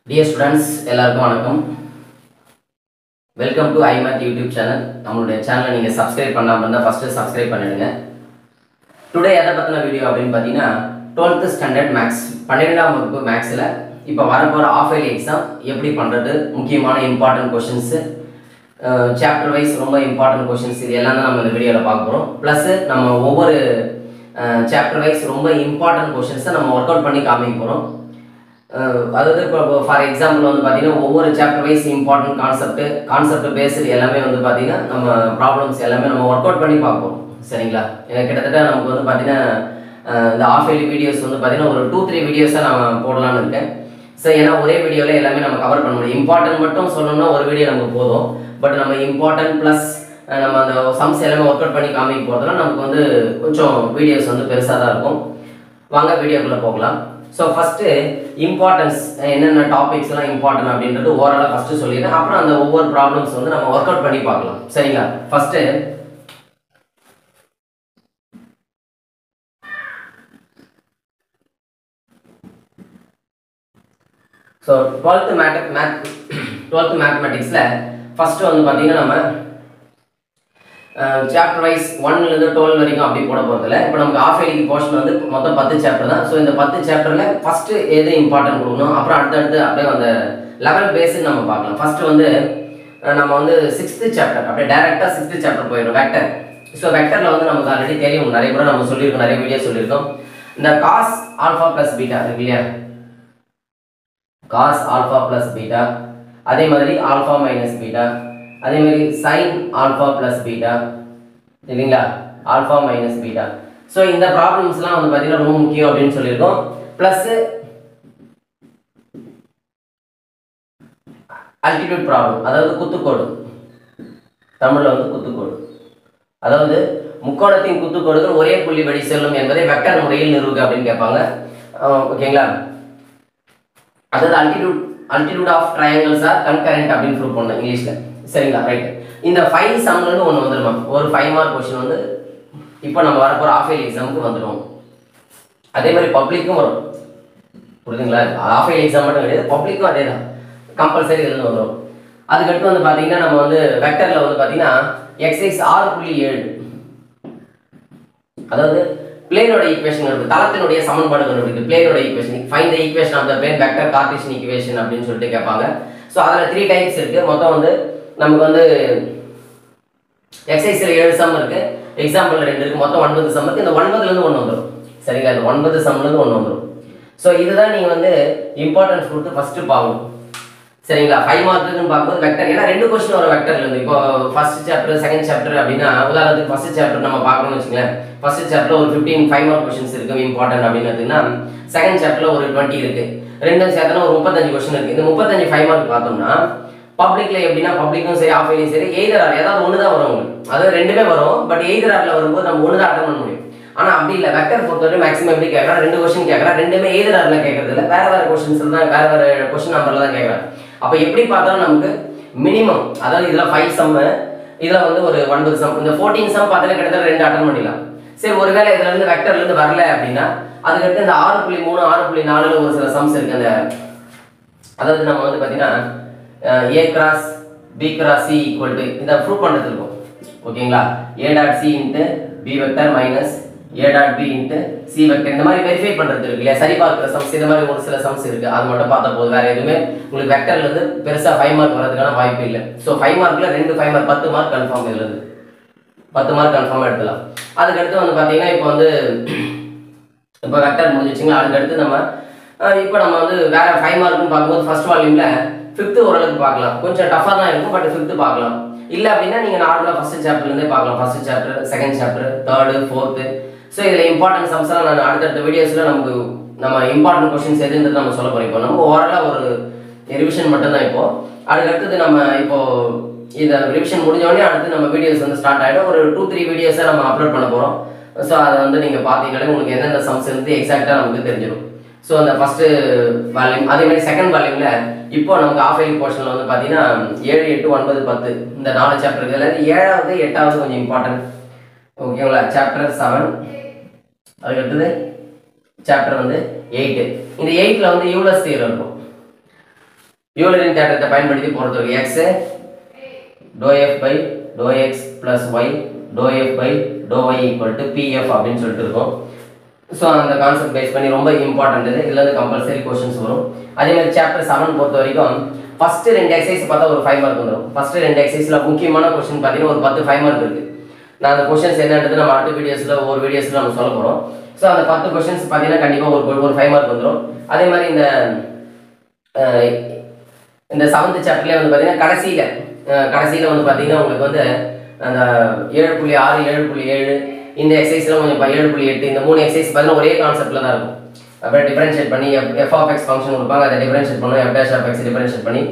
Dear students, எல்லாருக்கும் வணக்கம். Welcome to iMath YouTube channel. நம்மளுடைய சேனலை நீங்க subscribe பண்ணாம இருந்தா first subscribe பண்ணிடுங்க. Today எதை பத்தின வீடியோ அப்படின்னு பார்த்தீங்கன்னா 12th standard maths 12ஆம் வகுப்பு மேக்ஸ்ல இப்போ வரப்போற ஆஃப் இயர்லி எக்ஸாம் எப்படி பண்றது, முக்கியமான இம்பார்ட்டன்ட் क्वेश्चंस, சாப்டர் வைஸ் ரொம்ப இம்பார்ட்டன்ட் क्वेश्चंस இது எல்லாம் தான் நம்ம இந்த வீடியோல பார்க்க போறோம். ப்ளஸ் நம்ம ஒவ்வொரு சாப்டர் வைஸ் ரொம்ப இம்பார்ட்டன்ட் क्वेश्चंस நம்ம வொர்க் அவுட் பண்ணி காமிக்க போறோம். அதாவது இப்போ ஃபார் எக்ஸாம்பிள் வந்து பார்த்தீங்கன்னா ஒவ்வொரு chapter wise important concept based எல்லாமே வந்து பார்த்தீங்கன்னா நம்ம ப்ராப்ளம்ஸ் எல்லாமே நம்ம ஒர்க் அவுட் பண்ணி பார்ப்போம். சரிங்களா? கிட்டத்தட்ட நமக்கு வந்து பார்த்தீங்கன்னா இந்த ஆஃப் இயர்லி வீடியோஸ் வந்து பார்த்தீங்கன்னா ஒரு 2-3 வீடியோஸாக நான் போடலான்னு இருக்கேன். ஸோ ஏன்னா ஒரே வீடியோவில் எல்லாமே நம்ம கவர் பண்ண முடியும். இம்பார்ட்டன்ட் மட்டும் சொல்லணும்னா ஒரு வீடியோ நமக்கு போதும். பட் நம்ம இம்பார்ட்டன்ட் ப்ளஸ் நம்ம அந்த சம்ஸ் எல்லாமே ஒர்க் அவுட் பண்ணி காமிக்க போகிறதுனா நமக்கு வந்து கொஞ்சம் வீடியோஸ் வந்து பெருசாக தான் இருக்கும். வாங்க வீடியோக்குள்ளே போகலாம். ஸோ ஃபஸ்ட்டு இம்பார்ட்டன்ஸ் என்னென்ன டாபிக்ஸ்லாம் இம்பார்ட்டன்ட் அப்படின்றது ஓவராலாக ஃபஸ்ட்டு சொல்லிடுறேன். அப்புறம் அந்த ஒவ்வொரு ப்ராப்ளம்ஸ் வந்து நம்ம ஒர்க் அவுட் பண்ணி பார்க்கலாம். சரிங்களா? ஃபஸ்ட்டு ஸோ 12th மேத்தமெட்டிக்ஸில் ஃபஸ்ட்டு வந்து பார்த்தீங்கன்னா நம்ம சாப்டர் வைஸ் 1லேருந்து 12 வரைக்கும் அப்படி போட போகிறதில்ல. இப்போ நமக்கு ஆஃப் இயர்லி போர்ஷன் வந்து மொத்தம் 10 சாப்டர் தான். ஸோ இந்த 10 சாப்டரில் ஃபஸ்ட்டு எது இம்பார்ட்டன்ட் கொடுக்கணும், அப்புறம் அடுத்தடுத்து அப்படியே அந்த லெவல் பேஸுன்னு நம்ம பார்க்கலாம். ஃபஸ்ட்டு வந்து நம்ம வந்து 6th சாப்டர் அப்படியே டேரெக்டாக 6th சாப்டர் போயிடும், வெக்டர். ஸோ வெக்டரில் வந்து நமக்கு ஆல்ரெடி தெரியும், நிறைய முறை நம்ம சொல்லியிருக்கோம், நிறைய வீடியோ சொல்லியிருக்கோம். இந்த காஸ் ஆல்ஃபா ப்ளஸ் பீட்டா இருக்கு இல்லையா, காஸ் ஆல்ஃபா ப்ளஸ் பீட்டா, அதே மாதிரி ஆல்ஃபா மைனஸ் பீட்டா, அதே மாதிரி சைன் ஆல்ஃபா ப்ளஸ் பீட்டா, இல்லைங்களா, ஆல்ஃபா மைனஸ் பீட்டா. ஸோ இந்த ப்ராப்ளம்ஸ்லாம் வந்து பார்த்தீங்கன்னா ரொம்ப முக்கியம் அப்படின்னு சொல்லியிருக்கோம். ப்ளஸ் அல்டிடியூட் ப்ராப்ளம், அதாவது குத்துக்கோடு, தமிழில் வந்து குத்துக்கோடு, அதாவது முக்கோணத்தின் குத்துக்கோடுகள் ஒரே புள்ளி வழி செல்லும் என்பதை வெக்டர் முறையில் நிரூபிக்க அப்படின்னு கேட்பாங்க. ஓகேங்களா? அதாவது altitude of triangles are concurrent அப்படின்னு ப்ரூவ் பண்ணோம் இங்கிலீஷ்ல. சரிங்களா? ரைட். இந்த 5 சம்லேருந்து ஒன்று வந்துடுமா, ஒரு 5 மார்க் கொஸ்டின் வந்து இப்போ நம்ம வரப்போகிற ஆஃப் இயர்லி எக்ஸாமுக்கு வந்துடும். அதே மாதிரி பப்ளிக்கும் வரும், புரியுதுங்களா? ஆஃப் இயர்லி எக்ஸாம் மட்டும் கிடையாது, பப்ளிக்கும் அதே தான், கம்பல்சரி இதுலேருந்து வந்துடும். அதுக்கடுத்து வந்து பார்த்தீங்கன்னா நம்ம வந்து வெக்டரில் வந்து பார்த்தீங்கன்னா எக்ஸைஸ் 6.7, அதாவது பிளேனோட ஈக்குவேஷன் இருக்கு, தளத்தினுடைய சமன்பாடு கண்டுபிடிக்கு, பிளேனோட equation, find the equation of the plane vector Cartesian equation அப்படின்னு சொல்லிட்டு கேட்பாங்க. ஸோ அதில் 3 டைப்ஸ் இருக்கு. மொத்தம் வந்து நமக்கு வந்து எக்ஸைஸில் 7 சம் இருக்கு, எக்ஸாம்பிள் 2 இருக்கு, மொத்தம் 9 சம் இருக்கு. இந்த 9லேருந்து 1 வந்துடும். சரிங்களா? இந்த 9 சம்லேருந்து 1 வந்துடும். ஸோ இதுதான் நீங்கள் வந்து இம்பார்ட்டன்ஸ் கொடுத்து ஃபர்ஸ்ட் பார்க்கணும். சரிங்களா? 5 மார்க்குன்னு பார்க்கும்போது வெக்டர், ஏன்னா 2 கொஸ்டின் வரும் வெக்டர்ல இருந்து. இப்போ ஃபர்ஸ்ட் சாப்டர் செகண்ட் சாப்டர் அப்படின்னா உதாரணத்துக்கு ஃபர்ஸ்ட் சாப்டர் நம்ம பார்க்கணும்னு வச்சுக்கோங்களேன். ஃபர்ஸ்ட் சாப்டர்ல ஒரு 15 5 மார்க் கொஸ்டின்ஸ் இருக்கு இம்பார்ட்டன்ட் அப்படின்னு, செகண்ட் சாப்டர்ல ஒரு 20 இருக்கு, ரெண்டும் சேர்த்தனா ஒரு 35 கொஸ்டின் இருக்கு. இந்த 35 5 மார்க் பார்த்தோம்னா பப்ளிக்ல எப்படின்னா பப்ளிக்கும் சரி ஆஃப் இயர்லியும் சரி எய்தர் ஆர் ஏதாவது ஒன்று தான் வரும் உங்களுக்கு, அதாவது ரெண்டுமே வரும். பட் எய்தர் ஆர்ல வரும்போது நம்ம ஒன்று தான் அட்டன் பண்ண முடியும். ஆனால் அப்படி இல்லை, வெக்டர் பொறுத்தவரை மேக்ஸிமம் எப்படி கேட்கறா, 2 கொஸ்டின் கேட்கறா, ரெண்டுமே எய்தர் ஆர்ல கேட்கறது இல்லை, வேற வேற கொஸ்டின்ஸ் தான், வேற வேற கொஸ்டின் நம்பர்ல தான் கேட்கறாங்க. அப்போ எப்படி பார்த்தாலும் நமக்கு மினிமம், அதாவது இதுல 5 சம், இதுல வந்து ஒரு 9 சம், இந்த 14 சம் பார்த்தாலே கிட்டத்தட்ட 2 அட்டன் பண்ணிடலாம். சரி, ஒருவேளை இதுல இருந்து வெக்டர்ல இருந்து வரல அப்படின்னா அதுக்கடுத்து இந்த 6.3 6.4ல ஒரு சில சம்ஸ் இருக்கு. அந்த அதாவது நம்ம வந்து பாத்தீங்கன்னா a cross b cross c equal to இத ப்ரூவ் பண்றது இருக்கும். ஓகேங்களா? a dot c into b vector minus a dot b into c vector, இந்த மாதிரி வெரிஃபை பண்றது இருக்கு இல்லையா, சரி பார்க்கிற சம்ஸ், இந்த மாதிரி ஒரு சில சம்ஸ் இருக்கு. அது மட்டும் பார்த்தா போதும், வேற எதுவுமே உங்களுக்கு வெக்டர்ல இருந்து பெருசா 5 மார்க் வரதுக்கான வாய்ப்பு இல்லை. ஸோ 5 மார்க்ல 2 5 மார்க் 10 மார்க் கன்ஃபார்ம், இதுல இருந்து 10 மார்க் கன்ஃபார்மா எடுத்துலாம். அதுக்கடுத்து வந்து பாத்தீங்கன்னா இப்போ வந்து இப்போ வெக்டர் முடிஞ்சிச்சுங்க. அதுக்கடுத்து நம்ம இப்போ நம்ம வந்து வேற 5 மார்க்னு பார்க்கும்போது ஃபர்ஸ்ட் வால்யூம்ல 5th ஓரளவுக்கு பார்க்கலாம், கொஞ்சம் டஃபா தான் இருக்கும், பட் 5th பார்க்கலாம். இல்லை அப்படின்னா நீங்க நார்மலா ஃபர்ஸ்ட் சாப்டர்ல இருந்தே பார்க்கலாம், first chapter, second chapter, 3rd 4th. So இதுல இம்பார்ட்டன்ட் சம்ஸ் எல்லாம் நான் அடுத்தடுத்த வீடியோஸ்ல நமக்கு நம்ம இம்பார்ட்டன்ட் கொஸ்டின்ஸ் எதுன்றது நம்ம சொல்ல போறோம். இப்போ நம்ம ஓவராலா ஒரு ரிவிஷன் மட்டும் தான். இப்போ அதுக்கடுத்தது நம்ம இப்போ இதை ரிவிஷன் முடிஞ்ச உடனே அடுத்து நம்ம வீடியோஸ் வந்து ஸ்டார்ட் ஆகிடும். ஒரு 2-3 வீடியோஸை நம்ம அப்லோட் பண்ண போறோம். ஸோ அதை வந்து நீங்க பார்த்தீங்கன்னா உங்களுக்கு எந்தெந்த சம்ஸ் இருந்து எக்ஸாக்டா நமக்கு தெரிஞ்சிடும். ஸோ அந்த ஃபர்ஸ்ட் வால்யூம், அதே மாதிரி செகண்ட் வால்யூம்ல இப்போ நமக்கு ஆஃப் இயர்லி போர்ஷன்ல வந்து பார்த்தீங்கன்னா 7 8 9 10 இந்த 4 சாப்டர் இருக்கு. அதாவது 7வது 8வது கொஞ்சம் இம்பார்ட்டன்ட். ஓகேங்களா? சாப்டர் 7, அதுக்கடுத்தது சாப்டர் வந்து 8. இந்த 8ல வந்து யூலர்ஸ் தியரம் இருக்கும். யூலரின் தேற்றத்தை பயன்படுத்தி போகிறதுக்கு x dou f by dou x plus y dou f by dou y equal to pf அப்படின்னு சொல்லிட்டு இருக்கோம். ஸோ அந்த கான்செப்ட் பேஸ் பண்ணி ரொம்ப இம்பார்ட்டன்ட் இது. இதில் வந்து கம்பல்சரி கொஸ்டின்ஸ் வரும். அதே மாதிரி சாப்டர் 7 பொறுத்த வரைக்கும் ஃபஸ்ட்டு 2 எக்ஸசைஸ் பார்த்தா ஒரு 5 மார்க் வந்துடும். ஃபஸ்ட்டு 2 எக்ஸசைஸில் முக்கியமான கொஸ்டின் பார்த்தீங்கன்னா ஒரு 10 5 மார்க் இருக்குது. நான் அந்த கொஸ்டின்ஸ் என்னன்றது நம்ம அடுத்த வீடியோஸில் ஒரு வீடியோஸில் நம்ம சொல்ல போகிறோம். ஸோ அந்த 10 கொஸ்டின்ஸ் பார்த்தீங்கன்னா கண்டிப்பாக ஒரு 5 மார்க் வந்துடும். அதே மாதிரி இந்த 7th சாப்டர்லேயே வந்து பார்த்தீங்கன்னா கடைசியில் வந்து பார்த்தீங்கன்னா உங்களுக்கு வந்து அந்த 7.6 7.7 இந்த எக்ஸசைஸ்லாம் கொஞ்சம் 7.8 இந்த 3 எக்ஸசைஸ் பார்த்தீங்கன்னா ஒரே கான்செப்டில் தான் இருக்கும். அப்புறம் டிஃபரன்ஷியேட் பண்ணி f of x ஃபங்க்ஷன் கொடுப்பாங்க, அதை டிஃபரன்ஷியேட் பண்ணணும், f dash of x differentiate பண்ணி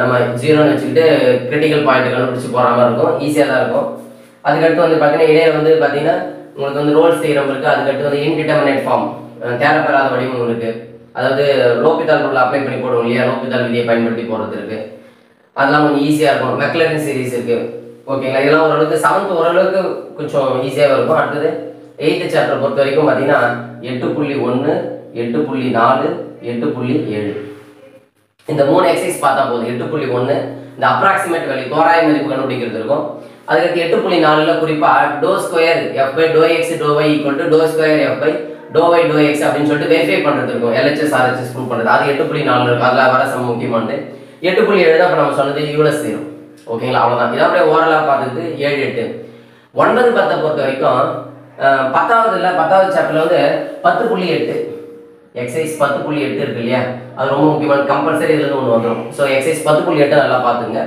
நம்ம 0ன்னு வச்சுக்கிட்டு கிரிட்டிக்கல் பாயிண்ட் கண்டுபிடிச்சி போகிற மாதிரி இருக்கும். ஈஸியாக தான் இருக்கும். அதுக்கடுத்து வந்து பார்த்தீங்கன்னா இடையில வந்து பார்த்தீங்கன்னா உங்களுக்கு வந்து ரோல்ஸ் தியரம் இருக்குது. அதுக்கடுத்து வந்து இன்டிடெர்மினேட் ஃபார்ம் தேரப்பெறாத வடிவம் இருக்குது. அதாவது லோபிதால் ரூல் அப்ளை பண்ணி போடுவோம் இல்லையா, லோபிதால் விதியை பயன்படுத்தி போகிறது இருக்குது. அதெல்லாம் கொஞ்சம் ஈஸியாக இருக்கும். மெக்லரின் சீரிஸ் இருக்குது. ஓகேங்களா, இதெல்லாம் ஓரளவுக்கு 7th ஓரளவுக்கு கொஞ்சம் ஈஸியாக இருக்கும். அடுத்தது 8th சாப்டர் பொறுத்த வரைக்கும் பார்த்தீங்கன்னா 8.1 8.4 8.7 இந்த 3 எக்ஸசைஸ் பார்த்தா போதும். 8.1 இந்த அப்ராக்சிமேட் வேல்யூ தோராய மதிப்பு கண்டுபிடிக்கிறது இருக்கும். அதுக்கடுத்து 8.4ல் குறிப்பாக to square f by dou x dou y equal to dou square f by dou y dou x அப்படின்னு சொல்லிட்டு வெரிஃபை பண்ணுறது இருக்கும். LHS RHS ப்ரூவ் பண்ணுறது அது 8.4 இருக்கும். அதில் வர சம் முக்கியமானது. 8.7 தான் இப்போ நம்ம சொன்னது யூலஸ் தியரம். ஓகேங்களா, அவ்வளோதான். இதான் அப்படியே ஓரலாக பார்த்துட்டு 7 8 9 10 பொறுத்த வரைக்கும் 10th சாப்டர்ல வந்து 10.8 எக்ஸசைஸ் 10.8 இருக்கு இல்லையா, அது ரொம்ப முக்கியமான கம்பல்சரி இதுல ஒன்று வந்துடும். ஸோ எக்ஸசைஸ் 10.8 நல்லா பார்த்துங்க.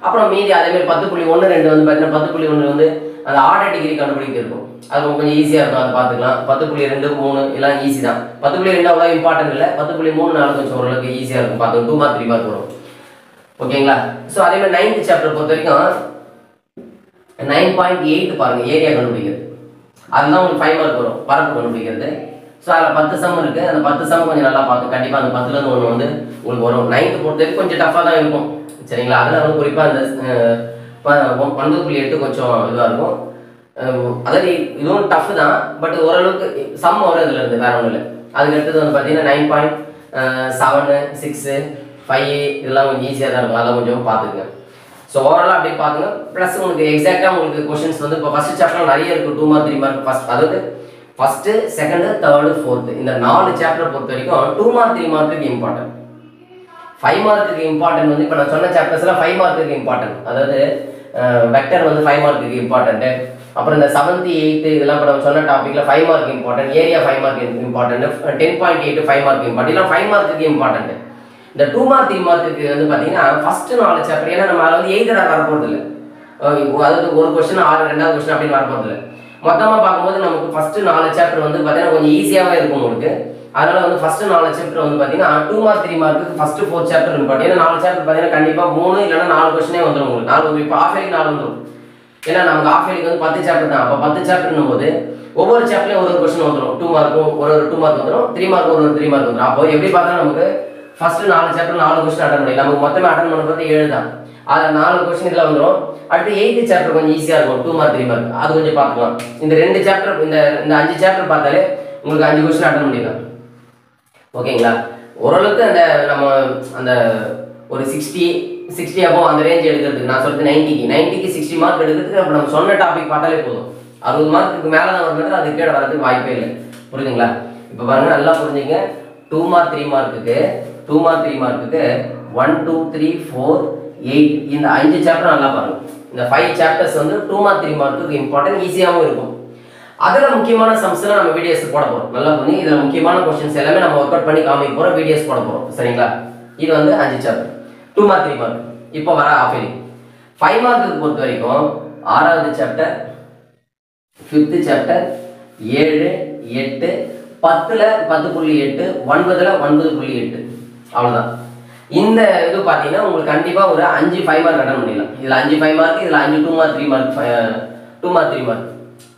அப்புறம் மீதி அதே மாதிரி 10.1 2 வந்து பார்த்தீங்கன்னா 10.1 வந்து அந்த ஆர்டர் டிகிரி கண்டுபிடிக்க இருக்கும். அது கொஞ்சம் ஈஸியாக இருக்கும், அதை பார்த்துக்கலாம். 10.2 3 எல்லாம் ஈஸி தான். 10.2 அவ்வளோ இம்பார்ட்டன்ட் இல்லை. 10.3 4 கொஞ்சம் ஓரளவுக்கு ஈஸியாக இருக்கும். பார்த்து 2 மார்க் 3 மார்க் வரும். ஓகேங்களா, ஸோ அதே மாதிரி 9th சாப்டர் பொறுத்த வரைக்கும் 9.8 பாருங்க, ஏரியா கண்டுபிடிக்கிறது. அதுதான் உங்களுக்கு 5 மார்க் வரும், பரப்பு கண்டுபிடிக்கிறது. ஸோ அதில் 10 சம் இருக்குது. அந்த 10 சம் கொஞ்சம் நல்லா பார்த்து கண்டிப்பாக அந்த 10லேருந்து ஒன்று வந்து உங்களுக்கு வரும். 9th பொறுத்த வரைக்கும் கொஞ்சம் டஃப்பாக தான் இருக்கும். சரிங்களா, அதில் வந்து குறிப்பாக அந்த 9.8 கொஞ்சம் இதுவாக இருக்கும். அதாவது இதுவும் டஃப் தான், பட் ஓரளவுக்கு சம் வரும் இதில் இருந்து, வேற ஒன்றும் இல்லை. அதுக்கடுத்தது வந்து பார்த்தீங்கன்னா 9.7 6 5 இதெல்லாம் கொஞ்சம் ஈஸியாக தான் இருக்கும். அதெல்லாம் கொஞ்சம் பார்த்துக்குங்க. ஸோ ஓவராலாக அப்படி பார்த்துங்க. ப்ளஸ் உங்களுக்கு எக்ஸாக்டாக உங்களுக்கு கொஷின்ஸ் வந்து இப்போ ஃபஸ்ட்டு சாப்டர் நிறைய இருக்குது. 2 மார்க் 3 மார்க் அதாவது ஃபஸ்ட்டு செகண்டு தேர்டு ஃபோர்த்து இந்த 4 சாப்டர் பொறுத்த வரைக்கும் 2 மார்க் 3 மார்க்குக்கு இம்பார்ட்டன்ட். 5 மார்க்குக்கு இம்பார்ட்டன்ட் வந்து இப்போ நான் சொன்ன சாப்டர்ஸ்லாம் 5 மார்க்குக்கு இம்பார்ட்டன்ட். அதாவது வெக்டர் வந்து 5 மார்க்குக்கு இம்பார்ட்டன்ட்டு. அப்புறம் இந்த 7th 8th இதெல்லாம் இப்போ நம்ம சொன்ன டாப்பிக்கில் 5 mark important. Area 5 mark important. 10.8 5 mark important. இல்லை 5 மார்க்குக்கு இம்பார்ட்டன்ட். இந்த 2 மார்க் 3 மார்க்குக்கு வந்து பார்த்தீங்கன்னா ஃபஸ்ட்டு 4 சாப்டர், ஏன்னா நம்ம அதாவது எய்தராக வரப்போகிறது இல்லை. அதாவது ஒரு கொஸ்டின் 6 2வது கொஸ்டின் அப்படின்னு வரப்போகிறது இல்லை. மொத்தமாக பார்க்கும்போது நமக்கு ஃபஸ்ட்டு 4 சாப்டர் வந்து பார்த்தீங்கன்னா கொஞ்சம் ஈஸியாகவே இருக்கும் உங்களுக்கு. அதனால் வந்து ஃபஸ்ட்டு 4 சாப்டர் வந்து பார்த்தீங்கன்னா 2 mark 3 mark first 4 chapter important. ஏன்னா 4 சாப்டர் பார்த்தீங்கன்னா கண்டிப்பாக 3 இல்லைனா 4 கொஸ்டினே வந்துடும் உங்களுக்கு. 4 வந்து இப்போ ஆஃப் இயர்லி 4 வந்துடும். ஏன்னா நமக்கு ஆஃப் இயர்லிக்கு வந்து 10 சாப்டர் தான். அப்போ 10 சாப்டர்னும் போது ஒவ்வொரு சாப்டர்லையும் ஒரு கொஸ்டின் வந்துடும். 2 மார்க்கும் ஒரு 2 மார்க் வந்துடும், 3 மார்க் ஒரு 3 மார்க் வந்துடும். அப்போ எப்படி பார்த்தாலும் நமக்கு ஃபஸ்ட்டு 4 சாப்டர் 4 கொஸ்டின் அட்டன் பண்ணி நமக்கு மொத்தமே அட்டன் பண்ணுறது 7 தான். அதில் 4 கொஸ்டின் இதில் வந்துடும். அடுத்து 8th சாப்டர் கொஞ்சம் ஈஸியாக இருக்கும், 2 மார்க் 3 மார்க், அது கொஞ்சம் பார்த்துக்கலாம். இந்த 2 சாப்டர் இந்த 5 சாப்டர் பார்த்தாலே உங்களுக்கு 5 கொஸ்டின் அட்டன் பண்ணிடலாம். ஓகேங்களா, ஓரளவுக்கு அந்த நம்ம அந்த ஒரு 60 அப்போ அந்த ரேஞ்ச் எடுக்கிறதுக்கு நான் சொல்றது 90க்கு 60 மார்க் எடுக்கிறதுக்கு அப்போ நம்ம சொன்ன டாபிக் பார்த்தாலே போதும். 60 மார்க்குக்கு மேலே தான் வருது, அது கீழே வரதுக்கு வாய்ப்பே இல்லை. புரியுதுங்களா, இப்போ பாருங்க நல்லா புரிஞ்சுங்க. 2 மார்க் 3 மார்க்குக்கு 1 2 3 4 8 இந்த 5 சாப்டர் நல்லா பாருங்க. இந்த 5 சாப்டர்ஸ் வந்து 2 மார்க் 3 மார்க்குக்கு இம்பார்ட்டன்ட், ஈஸியாகவும் இருக்கும். அதில் முக்கியமான சம்ஸ்லாம் நம்ம வீடியோஸ் போட போகிறோம். நல்லா பண்ணி இதில் முக்கியமான கொஸ்டின்ஸ் எல்லாமே நம்ம ஒர்க் அவுட் பண்ணி காமிக்க போகிறோம், வீடியோஸ் போட போகிறோம். சரிங்களா, இது வந்து 5 சாப்டர் 2 மார்க் 3 மார்க். இப்போ வர ஆஃப் இயர்லி 5 மார்க்குக்கு பொறுத்த வரைக்கும் 6வது சாப்டர் 5th சாப்டர் 7 8 10ல் 10.8 9ல் 9.8 அவ்வளோதான். இந்த இது பார்த்தீங்கன்னா உங்களுக்கு கண்டிப்பாக ஒரு 5 5 மார்க் அட்டன் பண்ணிடலாம். இதில் 5 5 மார்க், இதில் 5 2 மார்க் 3 மார்க் 2 மார்க் 3 மார்க்.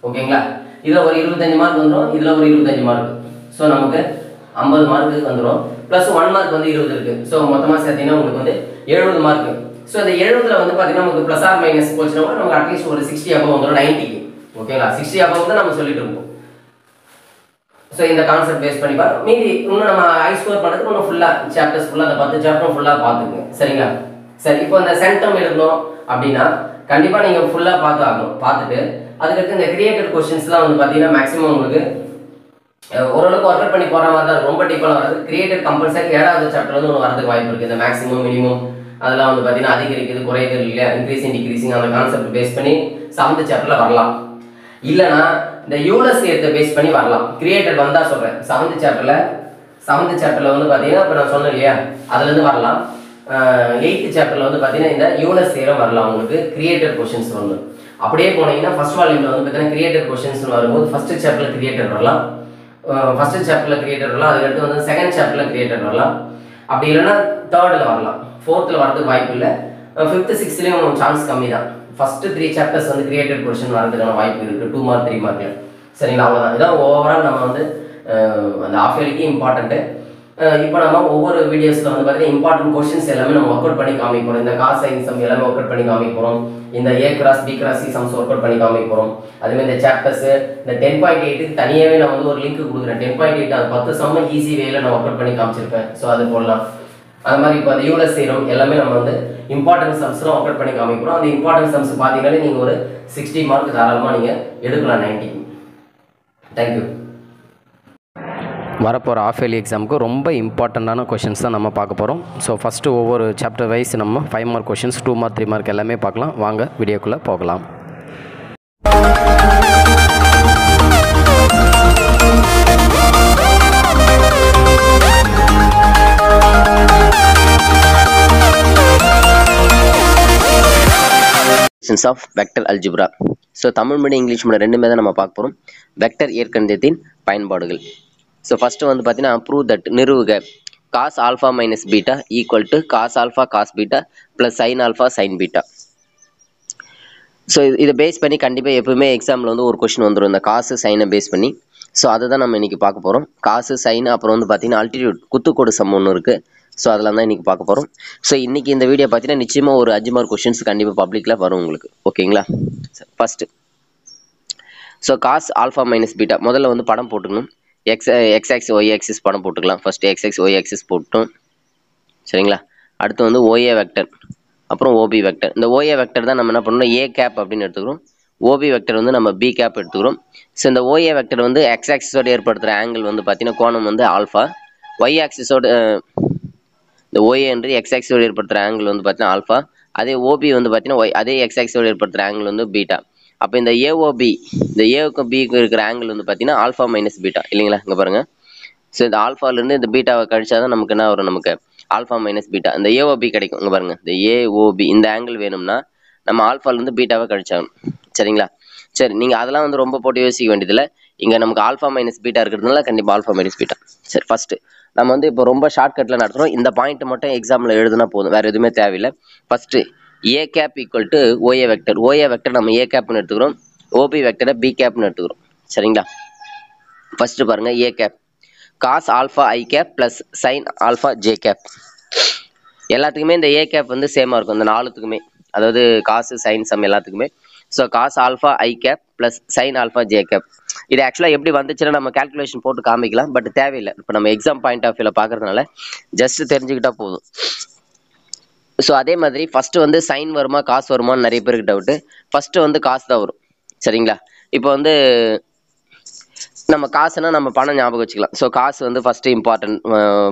ஓகேங்களா, இதில் ஒரு 25 மார்க் வந்துடும், இதில் ஒரு 25 மார்க். ஸோ நமக்கு 50 மார்க்கு வந்துடும். ப்ளஸ் 1 மார்க் வந்து 20 இருக்குது. ஸோ மொத்தமாக சேர்த்தீங்கன்னா உங்களுக்கு வந்து 70 மார்க்கு. ஸோ இந்த 70ல் வந்து பார்த்தீங்கன்னா நமக்கு ப்ளஸ் ஆர் மைனஸ் போச்சுன்னா கூட நமக்கு அட்லீஸ்ட் ஒரு 60 above வந்துடும் 90க்கு. ஓகேங்களா, 60 above தான் நம்ம சொல்லிட்டு இருக்கோம். ஸோ இந்த கான்செப்ட் பேஸ் பண்ணி பாருங்க. மீதி இன்னும் நம்ம ஹை ஸ்கோர் பண்ணுறதுக்கு இன்னும் ஃபுல்லாக சாப்டர்ஸ் ஃபுல்லாக அந்த 10 சாப்டரும் ஃபுல்லாக பார்த்துக்குங்க. சரிங்களா? சரி, இப்போ இந்த சென்டம் எடுக்கணும் அப்படின்னா கண்டிப்பாக நீங்கள் ஃபுல்லாக பார்த்தாகணும். பார்த்துட்டு அதுக்கடுத்து இந்த கிரியேட்டட் கொஸ்டின்ஸ்லாம் வந்து பார்த்தீங்கன்னா மேக்ஸிமம் உங்களுக்கு ஓரளவுக்கு ஒர்க் அவுட் பண்ணி போகிற மாதிரி தான் ரொம்ப டீப்பாக வராது. கிரியேட்டட் கம்பல்சரி 7வது சாப்டர் வந்து ஒன்று வரதுக்கு வாய்ப்பு இருக்குது. இந்த மேக்ஸிமம் மினிமம் அதெல்லாம் வந்து பார்த்தீங்கன்னா அதிகரிக்குது குறையுது இல்லையா, இன்க்ரீசிங் டிக்ரீசிங் அந்த கான்செப்ட் பேஸ் பண்ணி 7th சாப்டரில் வரலாம். இல்லைனா இந்த யூலஸ் ஏத்தை பேஸ் பண்ணி வரலாம். கிரியேட்டட் வந்தால் சொல்கிறேன் 7th சாப்டரில் வந்து பார்த்தீங்கன்னா இப்போ நான் சொன்னேன் இல்லையா, அதுலேருந்து வரலாம். 8th சாப்டரில் வந்து பார்த்தீங்கன்னா இந்த யூலஸ் ஏரம் வரலாம். உங்களுக்கு கிரியேட்டட் கொஸ்டின்ஸ் வந்து அப்படியே போனீங்கன்னா ஃபர்ஸ்ட் வால்யூமில் வந்து பார்த்தீங்கன்னா கிரியேட்டட் கொஸ்டின்ஸ் வரும்போது ஃபர்ஸ்ட் சாப்டரில் கிரியேட்டட் வரலாம், ஃபர்ஸ்ட் சாப்டரில் கிரியேட்டட் வரலாம், அதுக்கடுத்து வந்து செகண்ட் சாப்டரில் கிரியேட்டட் வரலாம். அப்படி இல்லைன்னா 3rd வரலாம், 4th வரதுக்கு வாய்ப்பு இல்லை. 5th 6thலையும் சான்ஸ் கம்மி தான். ஃபர்ஸ்ட் 3 சாப்டர்ஸ் வந்து கிரியேட்டட் கொஸ்டின் வரதுக்கான வாய்ப்பு இருக்குது 2 மார்க் 3 மார்க்ல. சரிங்களா? அவ்வளோதான். இதான் ஓவரால் நம்ம வந்து அந்த ஆஃப் இயர்லிக்கு இம்பார்ட்டன்ட்டு. இப்போ நம்ம ஒவ்வொரு வீடியோஸில் வந்து பார்த்தீங்கன்னா இம்பார்ட்டன்ட் கொஸ்டின்ஸ் எல்லாமே நம்ம ஒர்க் அவுட் பண்ணி காமிக்க போகிறோம். இந்த காஸ் சைன் சம் எல்லாமே ஒர்க் அவுட் பண்ணி காமிக்க போகிறோம். இந்த A cross B cross C sums work out பண்ணி காமிக்க போகிறோம். அதுமாதிரி இந்த சாப்டர்ஸ் இந்த 10.8க்கு தனியாகவே நான் வந்து ஒரு லிங்க் கொடுக்குறேன். 10.8 அது 10 சம்ம ஈஸி வேல நான் ஒர்க் அவுட் பண்ணி காமிச்சிருப்பேன். ஸோ அது போடலாம். அது மாதிரி இப்போ அந்த யூலஸ் சீரம் எல்லாமே நம்ம வந்து இம்பார்ட்டன்ட் சம்ஸ்லாம் ஒர்க் அவுட் பண்ணி காமிக்கிறோம். அந்த இம்பார்ட்டன்ட் சம்ஸ் பார்த்தீங்கன்னா நீங்கள் ஒரு 60 மார்க் தாராளமாக நீங்கள் எடுக்கலாம் 90. தேங்க்யூ. வரப்போகிற ஆஃப் இயர்லி எக்ஸாமுக்கு ரொம்ப இம்பார்ட்டண்ட்டான கொஷின்ஸ் தான் நம்ம பார்க்க போகிறோம். ஸோ ஃபஸ்ட்டு ஒவ்வொரு சாப்டர் வைஸ் நம்ம 5 மார்க் கொஷின்ஸ் 2 மார்க் 3 மார்க் எல்லாமே பார்க்கலாம். வாங்க வீடியோக்குள்ளே போகலாம். Of vector algebra. So Tamil medium English medium ரெண்டுமே தான் நம்ம பார்க்க போகிறோம். வெக்டர் இயற்கணிதத்தின் பயன்பாடுகள். ஸோ ஃபஸ்ட்டு வந்து பார்த்தீங்கன்னா ப்ரூவ் தட் நிறுவுக cos alpha minus beta equal to cos alpha cos beta plus sine alpha sine beta. So இதை பேஸ் பண்ணி கண்டிப்பாக எப்பவுமே எக்ஸாமில் வந்து ஒரு கொஸ்டின் வந்துடும் இந்த காசு சைனை பேஸ் பண்ணி. ஸோ அதை தான் நம்ம இன்றைக்கி பார்க்க போகிறோம். காசு சைன் அப்புறம் வந்து பார்த்தீங்கன்னா அல்டிடியூட் குத்துக்கோடு சம் ஒன்று இருக்குது. ஸோ அதெல்லாம் தான் இன்றைக்கி பார்க்க போகிறோம். ஸோ இன்றைக்கி இந்த வீடியோ பார்த்தீங்கன்னா நிச்சயமாக ஒரு 5 மார்க் கொஸ்டின்ஸ் கண்டிப்பாக பப்ளிக்கில் வரும் உங்களுக்கு. ஓகேங்களா? First so cos alpha minus beta முதல்ல வந்து படம் போட்டுக்கணும். எக்ஸ் ஆக்சிஸ் ஒய் ஆக்சிஸ் படம் போட்டுக்கலாம். First x axis y axis போட்டோம். சரிங்களா? அடுத்து வந்து ஓஏ வெக்டர் அப்புறம் ஓபி வெக்டர். இந்த ஓஏ வெக்டர் தான் நம்ம என்ன பண்ணணும் ஏ கேப் அப்படின்னு எடுத்துக்கிறோம். ஓபி வெக்டர் வந்து நம்ம பி கேப் எடுத்துக்கிறோம். ஸோ இந்த ஓஏ வெக்டர் வந்து எக்ஸ் ஆக்சிஸோடு ஏற்படுத்துகிற ஆங்கிள் வந்து பார்த்தீங்கன்னா கோணம் வந்து ஆல்ஃபா. ஒய் ஆக்சிஸோட இந்த ஓஏ என்று எக்ஸ் ஆக்சிஸோடு ஏற்படுத்துகிற ஆங்கிள் வந்து பார்த்தீங்கன்னா ஆல்ஃபா. அதே ஓபி வந்து பார்த்தீங்கன்னா ஒய் அதே எக்ஸ் ஆக்சிஸோடு ஏற்படுத்துகிற ஆங்கிள் வந்து பீட்டா. அப்போ இந்த ஏஓபி இந்த ஏவுக்கும் பிக்கும் இருக்கிற ஆங்கிள் வந்து பார்த்தீங்கன்னா ஆல்ஃபா மைனஸ் பீட்டா இல்லைங்களா? இங்கே பாருங்கள். ஸோ இந்த ஆல்ஃபாலேருந்து இந்த பீட்டாவை கழிச்சா தான் நமக்கு என்ன வரும், நமக்கு ஆல்ஃபா மைனஸ் பீட்டா இந்த ஏஓபி கிடைக்கும். இங்கே பாருங்கள், இந்த ஏஓபி இந்த ஆங்கிள் வேணும்னா நம்ம ஆல்ஃபாலேருந்து பீட்டாவை கழிச்சாகணும். சரிங்களா? சரி, நீங்கள் அதெல்லாம் வந்து ரொம்ப போட்டு யோசிக்க வேண்டியதில்லை. இங்கே நமக்கு ஆல்ஃபா மைனஸ் பீட்டா இருக்கிறதுனால கண்டிப்பாக ஆல்ஃபா மைனஸ் பீட்டா. சரி, ஃபஸ்ட்டு நம்ம வந்து இப்போ ரொம்ப ஷார்ட்கட்டில் நடத்துகிறோம். இந்த பாயிண்ட் மட்டும் எக்ஸாமில் எழுதுனா போதும், வேறு எதுவுமே தேவையில்லை. First A gap equal to OA vector. OA vector நம்ம ஏ கேப்னு எடுத்துக்கிறோம். ஓபி வெக்டரை பி கேப்னு எடுத்துக்கிறோம். சரிங்களா? ஃபஸ்ட்டு பாருங்கள் A cap cos alpha i cap plus sine alpha j cap. எல்லாத்துக்குமே இந்த ஏ கேப் வந்து சேமாக இருக்கும் இந்த 4த்துக்குமே, அதாவது காசு சைன் சம் எல்லாத்துக்குமே. So cos alpha i cap plus sine alpha j cap. இது ஆக்சுவலாக எப்படி வந்துச்சுன்னா நம்ம கேல்குலேஷன் போட்டு காமிக்கலாம், பட் தேவையில்லை. இப்போ நம்ம எக்ஸாம் பாயிண்ட் ஆஃப் வியூவில் பார்க்குறதுனால ஜஸ்ட் தெரிஞ்சுக்கிட்டால் போதும். ஸோ அதே மாதிரி ஃபஸ்ட்டு வந்து சைன் வருமா காசு வருமானு நிறைய பேருக்கு டவுட்டு. ஃபஸ்ட்டு வந்து காசு தான் வரும். சரிங்களா? இப்போ வந்து நம்ம காசுனா நம்ம பணம் ஞாபகம் வச்சுக்கலாம். ஸோ காசு வந்து ஃபஸ்ட்டு இம்பார்ட்டன்ட்,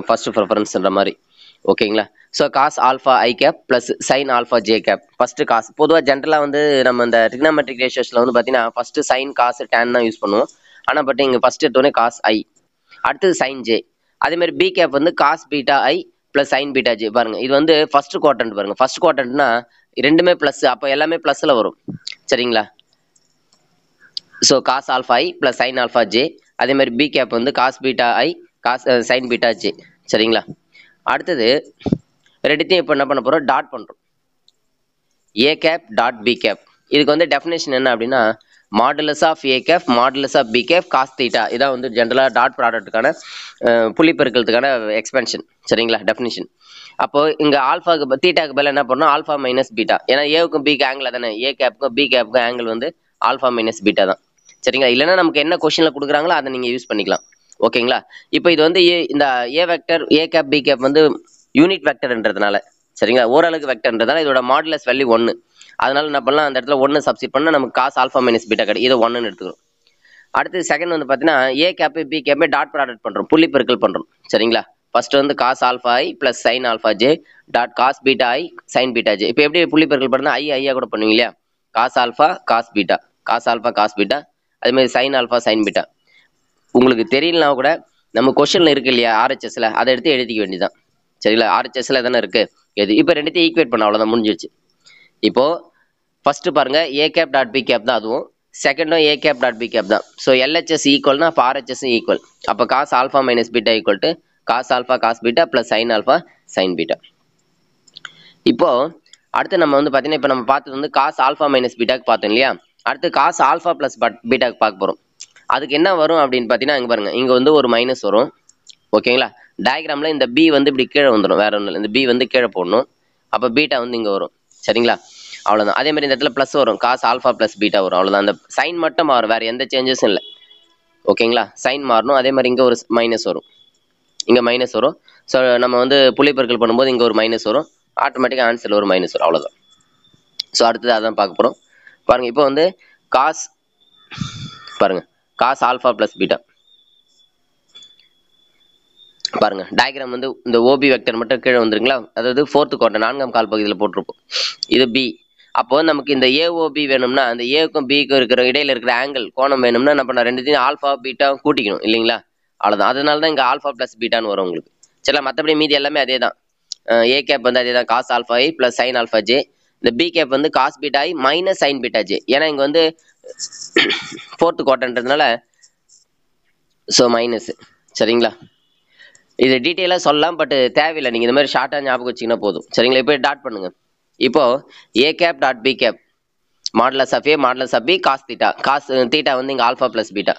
ஃபஸ்ட்டு ப்ரிஃபரன்ஸ்ன்ற மாதிரி. ஓகேங்களா? So cos alpha i cap plus sine alpha j cap. First cos பொதுவாக ஜென்ரலாக வந்து நம்ம இந்த ட்ரிக்னாமெட்ரிக் ரேஷியோஸில் வந்து பார்த்தீங்கன்னா ஃபஸ்ட்டு சைன் காசு டேன் தான் யூஸ் பண்ணுவோம். ஆனால் பட் இங்கே ஃபஸ்ட்டு எடுத்தோடனே காஸ் ஐ, அடுத்தது சைன் ஜே. அதேமாதிரி பி கேப் வந்து காஸ் பீட்டா ஐ ப்ளஸ் சைன் பீட்டா ஜே. பாருங்கள், இது வந்து ஃபஸ்ட்டு குவாட்ரண்ட். பாருங்கள், ஃபஸ்ட் குவாட்ரண்ட்னா ரெண்டுமே ப்ளஸ், அப்போ எல்லாமே ப்ளஸில் வரும். சரிங்களா? So cos alpha i plus sine alpha J. அதே மாதிரி பி கேப் வந்து காஸ் பீட்டா ஐ காஸ் சைன் பீட்டா ஜே. சரிங்களா? அடுத்தது ரெண்டுத்தையும் இப்போ என்ன பண்ண போகிறோம், டாட் பண்ணுறோம். A cap dot B cap. இதுக்கு வந்து டெஃபினேஷன் என்ன அப்படின்னா modulus of a cap modulus of B cap cos theta. இதான் வந்து ஜென்ரலாக டாட் ப்ராடக்ட்டுக்கான புள்ளி பெருக்கிறதுக்கான எக்ஸ்பென்ஷன். சரிங்களா? டெஃபினேஷன். அப்போது இங்கே ஆல்ஃபாவுக்கு தீட்டாக்கு பதில் என்ன பண்ணணும், ஆல்ஃபா மைனஸ் பீட்டா. ஏன்னா ஏவுக்கும் பிக்கு ஆங்கிள் தானே, ஏ கேப்புக்கும் பி கேப்புக்கும் ஆங்கிள் வந்து ஆல்ஃபா மைனஸ் பீட்டா தான். சரிங்களா? இல்லைன்னா நமக்கு என்ன கொஸ்டினில் கொடுக்குறாங்களோ அதை நீங்கள் யூஸ் பண்ணிக்கலாம். ஓகேங்களா? இப்போ இது வந்து இந்த a vector a cap b cap வந்து யூனிட் வெக்டர்ன்றதுனால சரிங்களா, ஓரலகு வெக்டர்ன்றதுனால இதோட மாடுலஸ் வேல்யூ 1. அதனால என்ன பண்ணலாம், அந்த இடத்துல 1 சப்ஸ்டிட் பண்ணால் நமக்கு காஸ் ஆல்ஃபா மைனஸ் பீட்டா கிடைக்கும். இதை 1ன்னு எடுத்துக்கிறோம். அடுத்து செகண்ட் வந்து பார்த்தீங்கன்னா ஏ கேப்பு பி கேப்பே டாட் ப்ராடக்ட் பண்ணுறோம், புள்ளி பெருக்கல் பண்ணுறோம் சரிங்களா. ஃபர்ஸ்ட் வந்து cos alpha i plus sine alpha j dot cos beta i sine beta j. இப்போ எப்படி புள்ளி பெருக்கல் பண்ணால் ஐயா கூட பண்ணுவீங்க இல்லையா, cos alpha cos beta, cos alpha cos beta, அதேமாதிரி சைன் ஆல்ஃபா சைன் பீட்டா. உங்களுக்கு தெரியலனா கூட நம்ம கொஸ்டின்ல இருக்கு இல்லையா ஆர்ஹெச்எஸ்ல, அதை எடுத்து எழுதிக்க வேண்டியதான் சரிங்களா. ஆர்ஹெச்எஸ்ல தானே இருக்கு எது, இப்போ ரெண்டுத்தையும் ஈக்குவேட் பண்ண அவ்வளோதான், முடிஞ்சிருச்சு. இப்போ ஃபர்ஸ்ட் பாருங்க a cap dot B cap தான், அதுவும் செகண்டும் a cap dot B cap தான். ஸோ எல்ஹெச்எஸ் ஈக்குவல்னா அப்போ ஆர்ஹெச்எஸ் ஈக்குவல். அப்போ cos alpha minus beta equal to cos alpha cos beta plus sine alpha sine beta. இப்போ அடுத்து நம்ம வந்து பார்த்தீங்கன்னா இப்போ நம்ம பார்த்தது வந்து காஸ் ஆல்ஃபா மைனஸ் பீட்டாக்கு பார்த்தோம் இல்லையா, அடுத்து காஸ் ஆல்ஃபா ப்ளஸ் பீட்டாக்கு பார்க்க போகிறோம். அதுக்கு என்ன வரும் அப்படின்னு பார்த்தீங்கன்னா இங்கே பாருங்க, இங்கே வந்து ஒரு மைனஸ் வரும் ஓகேங்களா. டயக்ராமில் இந்த பி வந்து இப்படி கீழே வந்துடும், வேற ஒன்றும் இல்லை, இந்த பி வந்து கீழே போடணும், அப்போ பீட்டா வந்து இங்கே வரும் சரிங்களா, அவ்வளோதான். அதே மாதிரி இந்த இடத்துல ப்ளஸ் வரும், காஸ் ஆல்ஃபா ப்ளஸ் பீட்டா வரும், அவ்வளோதான். அந்த சைன் மட்டும் மாறும், வேறு எந்த சேஞ்சஸும் இல்லை ஓகேங்களா. சைன் மாறணும். அதே மாதிரி இங்கே ஒரு மைனஸ் வரும், இங்கே மைனஸ் வரும். ஸோ நம்ம வந்து புள்ளி பெருக்கல் பண்ணும்போது இங்கே ஒரு மைனஸ் வரும், ஆட்டோமேட்டிக்காக ஆன்சரில் ஒரு மைனஸ் வரும், அவ்வளோதான். ஸோ அடுத்தது அதான் பார்க்க போகிறோம் பாருங்கள். இப்போ வந்து காஸ் பாருங்கள், காஸ் ஆல்ஃபா ப்ளஸ் பீட்டா பாருங்க, டயக்ராம் வந்து இந்த ஓபி வெக்டர் மட்டும் கீழே வந்துருங்களா, அதாவது ஃபோர்த்து குவார்ட்டர் 4ஆம் கால் பகுதியில் போட்டிருப்போம், இது பி. அப்போ நமக்கு இந்த ஏஓபி வேணும்னா அந்த ஏக்கும் பிக்கும் இருக்கிற இடையில இருக்கிற ஆங்கிள் கோணம் வேணும்னா என்ன பண்ண, ரெண்டுத்தையும் ஆல்ஃபா பீட்டா கூட்டிக்கணும் இல்லைங்களா, அவ்வளோதான். அதனால தான் இங்கே ஆல்ஃபா ப்ளஸ் பீட்டான்னு வரும் உங்களுக்கு சரிங்களா. மற்றபடி மீதி எல்லாமே அதே தான். ஏ கேப் வந்து அதே தான், cos alpha i plus sine alpha J. இந்த பி கேப் வந்து cos beta i minus sine beta J, ஏன்னா இங்கே வந்து ஃபோர்த்து குவார்ட்டர்ன்றதுனால ஸோ மைனஸ் சரிங்களா. இது டீட்டெயிலாக சொல்லலாம், பட் தேவையில்லை, நீங்கள் இந்த மாதிரி ஷார்ட்டாக ஞாபகம் வச்சிங்கன்னா போதும் சரிங்களா. இப்போ டாட் பண்ணுங்க. இப்போ A cap dot B cap modulus of A modulus of B cos theta, cos theta வந்து இங்கே ஆல்ஃபா ப்ளஸ் பீட்டா.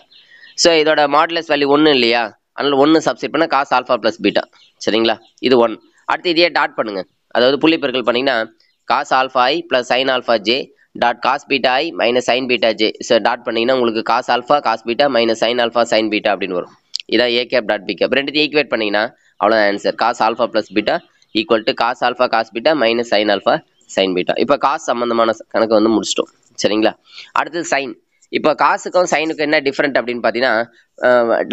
ஸோ இதோட மாடுலஸ் வேல்யூ 1 இல்லையா, அதனால் 1 சப்ஸ்டிட் பண்ணால் காஸ் ஆல்ஃபா ப்ளஸ் பீட்டா சரிங்களா, இது 1. அடுத்து இதையே டாட் பண்ணுங்க, அதாவது புள்ளி பெருக்கல் பண்ணிங்கன்னா cos alpha i plus sine alpha j dot cos beta i minus sine beta j. So dot பண்ணிங்கன்னா உங்களுக்கு cos alpha cos beta minus sine alpha sine beta அப்படின்னு வரும். இதான் A cap dot B cap. ரெண்டுத்தையும் equate பண்ணிங்கன்னா அவ்வளோதான் answer, cos alpha plus beta equal to cos alpha cos beta minus sine alpha sine beta. இப்போ cos சம்மந்தமான கணக்கு வந்து முடிச்சிட்டோம் சரிங்களா. அடுத்தது சைன். இப்போ காசுக்கும் சைனுக்கும் என்ன டிஃப்ரெண்ட் அப்படின்னு பார்த்தீங்கன்னா,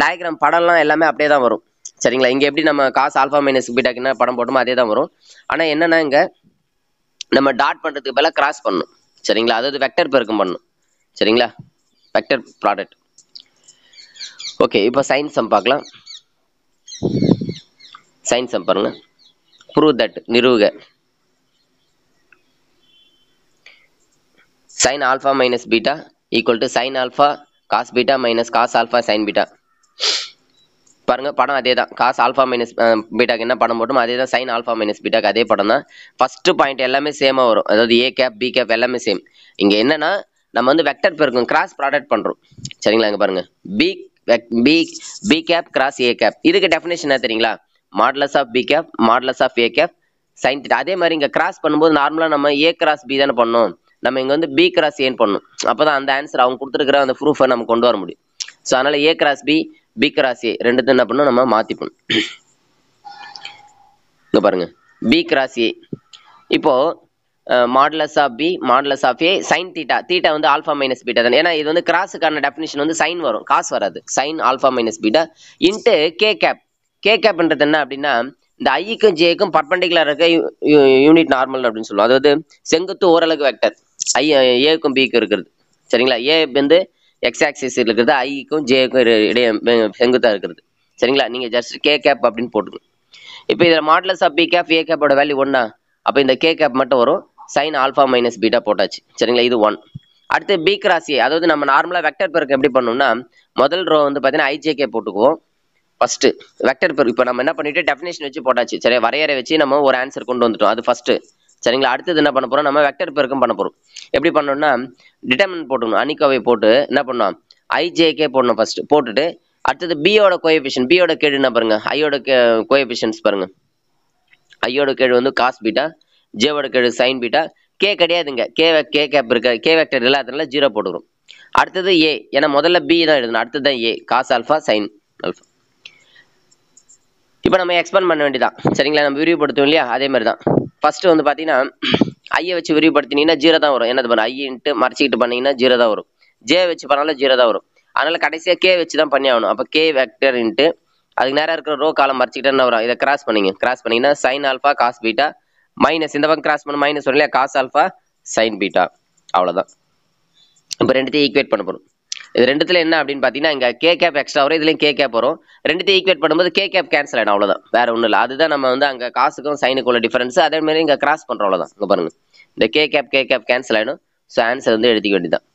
டயக்ராம் படம்லாம் எல்லாமே அப்படியே தான் வரும் சரிங்களா. இங்கே எப்படி நம்ம காஸ் ஆல்ஃபா மைனஸ் பீட்டாக்கு என்ன படம் போட்டோமோ அதே தான் வரும். ஆனால் என்னன்னா இங்கே நம்ம டாட் பண்ணுறதுக்கு பதிலாக கிராஸ் பண்ணணும் சரிங்களா, அதாவது வெக்டர் பெருக்கம் பண்ணணும் சரிங்களா, வெக்டர் ப்ராடக்ட். ஓகே, இப்போ சைன் சம் பார்க்கலாம். சைன் சம் பாருங்க, ப்ரூவ் தட் நிறுவுக sin alpha minus beta equal to sin alpha cos beta minus cos alpha sin beta. பாருங்க படம் அதே தான், காஸ் ஆல்ஃபா மைனஸ் பீட்டாக்கு என்ன படம் போட்டோமோ அதே தான் சைன் ஆல்ஃபா மைனஸ் பீட்டாக்கு அதே படம் தான். ஃபர்ஸ்ட் பாயிண்ட் எல்லாமே சேமாக வரும், அதாவது ஏ கேப் பி கேப் எல்லாமே சேம். இங்கே என்னன்னா நம்ம வந்து வெக்டர் பெருக்கும் கிராஸ் ப்ராடக்ட் பண்ணுறோம் சரிங்களா. இங்கே பாருங்க பி கேப் கிராஸ் ஏ கேப், இதுக்கு டெஃபினேஷன் என்ன தெரியுங்களா, modulus of B cap modulus of a cap sine theta. அதே மாதிரி இங்கே கிராஸ் பண்ணும்போது நார்மலாக நம்ம ஏ கிராஸ் பி தானே பண்ணோம், நம்ம இங்கே வந்து பி கிராஸ் ஏன்னு பண்ணணும், அப்போ தான் அந்த ஆன்சர் அவங்க கொடுத்துருக்குற அந்த ப்ரூஃபை நம்ம கொண்டு வர முடியும். ஸோ அதனால a cross b b cross a ரெண்டுத்தையும் என்ன பண்ணணும் நம்ம மாற்றிப்போம். இங்கே பாருங்க பி கிராஸ் ஏ, இப்போ modulus of b modulus of A sine theta, theta வந்து ஆல்ஃபா மைனஸ் பீட்டா தானே, ஏன்னா இது வந்து கிராஸுக்கான டெஃபினிஷன் வந்து சைன் வரும், காசு வராது. Sine alpha minus beta into k cap. K கேப்ன்றது என்ன அப்படின்னா இந்த ஐக்கும் ஜேக்கும் பர்பண்டிகுலர் இருக்க யூனிட் நார்மல் அப்படின்னு சொல்லுவோம், அதாவது செங்குத்து ஓரலகு வெக்டர் ஐ ஏக்கும் பிக்கும் இருக்கிறது சரிங்களா. ஏ வந்து எக்ஸ் ஆக்சிஸ் இருக்கிறது, ஐக்கும் ஜேக்கும் இடையே செங்குத்தாக இருக்கிறது சரிங்களா. நீங்கள் ஜஸ்ட் கே கேப் அப்படின்னு போட்டுக்கணும். இப்போ இதில் modulus of B cap A கேப்போட வேல்யூ 1, அப்போ இந்த கே கேப் மட்டும் வரும், சைன் ஆல்ஃபா மைனஸ் பீட்டா போட்டாச்சு சரிங்களா, இது 1. அடுத்து பி கிராஸ் ஏ, அதாவது நம்ம நார்மலாக வெக்டர் பெருக்கு எப்படி பண்ணோம்னா முதல் ரோ வந்து பார்த்தீங்கன்னா ஐஜேகே போட்டுக்குவோம் ஃபர்ஸ்ட் வெக்டர் பெருக்கு. இப்போ நம்ம என்ன பண்ணிட்டு டெஃபினேஷன் வச்சு போட்டாச்சு சரி, வரையறை வச்சு நம்ம ஒரு ஆன்சர் கொண்டு வந்துட்டோம், அது ஃபர்ஸ்ட் சரிங்களா. அடுத்தது என்ன பண்ண போறோம், நம்ம வெக்டர் பெருக்கம் பண்ண போறோம். எப்படி பண்ணோம்னா டிட்டர்மினன்ட் போட்டுக்கணும், அணிக்கோவை போட்டு என்ன பண்ணோம் ஐஜேகே போடணும் ஃபர்ஸ்ட், போட்டுட்டு அடுத்தது பியோட கோஎஃபிஷியன்ட், பியோட கேடு என்ன பாருங்க, ஐயோட கோஎஃபிஷியன்ட்ஸ் பாருங்க, ஐயோட கேடு வந்து காஸ் பீட்டா, ஜேவோட கேடு சைன் பீட்டா, கே கிடையாதுங்க, கே கேப் இருக்க கே வெக்டர் இல்லை, அதனால 0 போட்டுக்கிறோம். அடுத்தது ஏ, ஏன்னா முதல்ல பி தான் எழுதணும், அடுத்தது தான் ஏ காஸ் ஆல்ஃபா சைன் ஆல்ஃபா இப்போ நம்ம எக்ஸ்பேண்ட் பண்ண வேண்டியதான் சரிங்களா. நம்ம விரிவுபடுத்துவோம் இல்லையா, அதே மாதிரி தான். ஃபர்ஸ்ட் வந்து பார்த்தீங்கன்னா ஐயை வச்சு விரிவுபடுத்தினீங்கன்னா 0 தான் வரும். என்னது பண்ண ஐ இன்ட்டு மறைச்சிக்கிட்டு பண்ணீங்கன்னா 0 தான் வரும். ஜே வச்சு பண்ணாலும் 0 தான் வரும். அதனால கடைசியாக கே வச்சு தான் பண்ணி ஆகணும். அப்போ கே வெக்டர் இன்ட்டு அதுக்கு நேரம் இருக்கிற ரோ காலம் மறைச்சிக்கிட்டு என்ன வரும், இதை கிராஸ் பண்ணீங்கன்னா sine alpha cos beta minus இந்த பக்கம் கிராஸ் பண்ண மைனஸ் வரும் இல்லையா, காஸ் ஆல்ஃபா சைன் பீட்டா. அவ்வளோதான். இப்போ ரெண்டுத்தையும் ஈக்குவேட் பண்ண போகிறோம். இது ரெண்டுத்துல என்ன அப்படின்னு பார்த்தீங்கன்னா இங்கே கே கேப் எக்ஸ்ட்ரா வரும், இதுலேயும் கே கேப் வரும். ரெண்டுத்தையும் ஈக்குவேட் பண்ணும்போது கே கேப் கேன்சல் ஆகிடும். அவ்வளோதான், வேற ஒன்றும் இல்லை. அதுதான் நம்ம வந்து அங்கே காசுக்கும் சைனுக்கும் உள்ள டிஃபரன்ஸ். அதே மாதிரி இங்கே கிராஸ் பண்ணுறோம். அவ்வளோதான். இங்கே பாருங்க, இந்த கே கேப் கேன்சல் ஆகிடும். ஸோ ஆன்சர் வந்து எழுதிக்க வேண்டியதான்.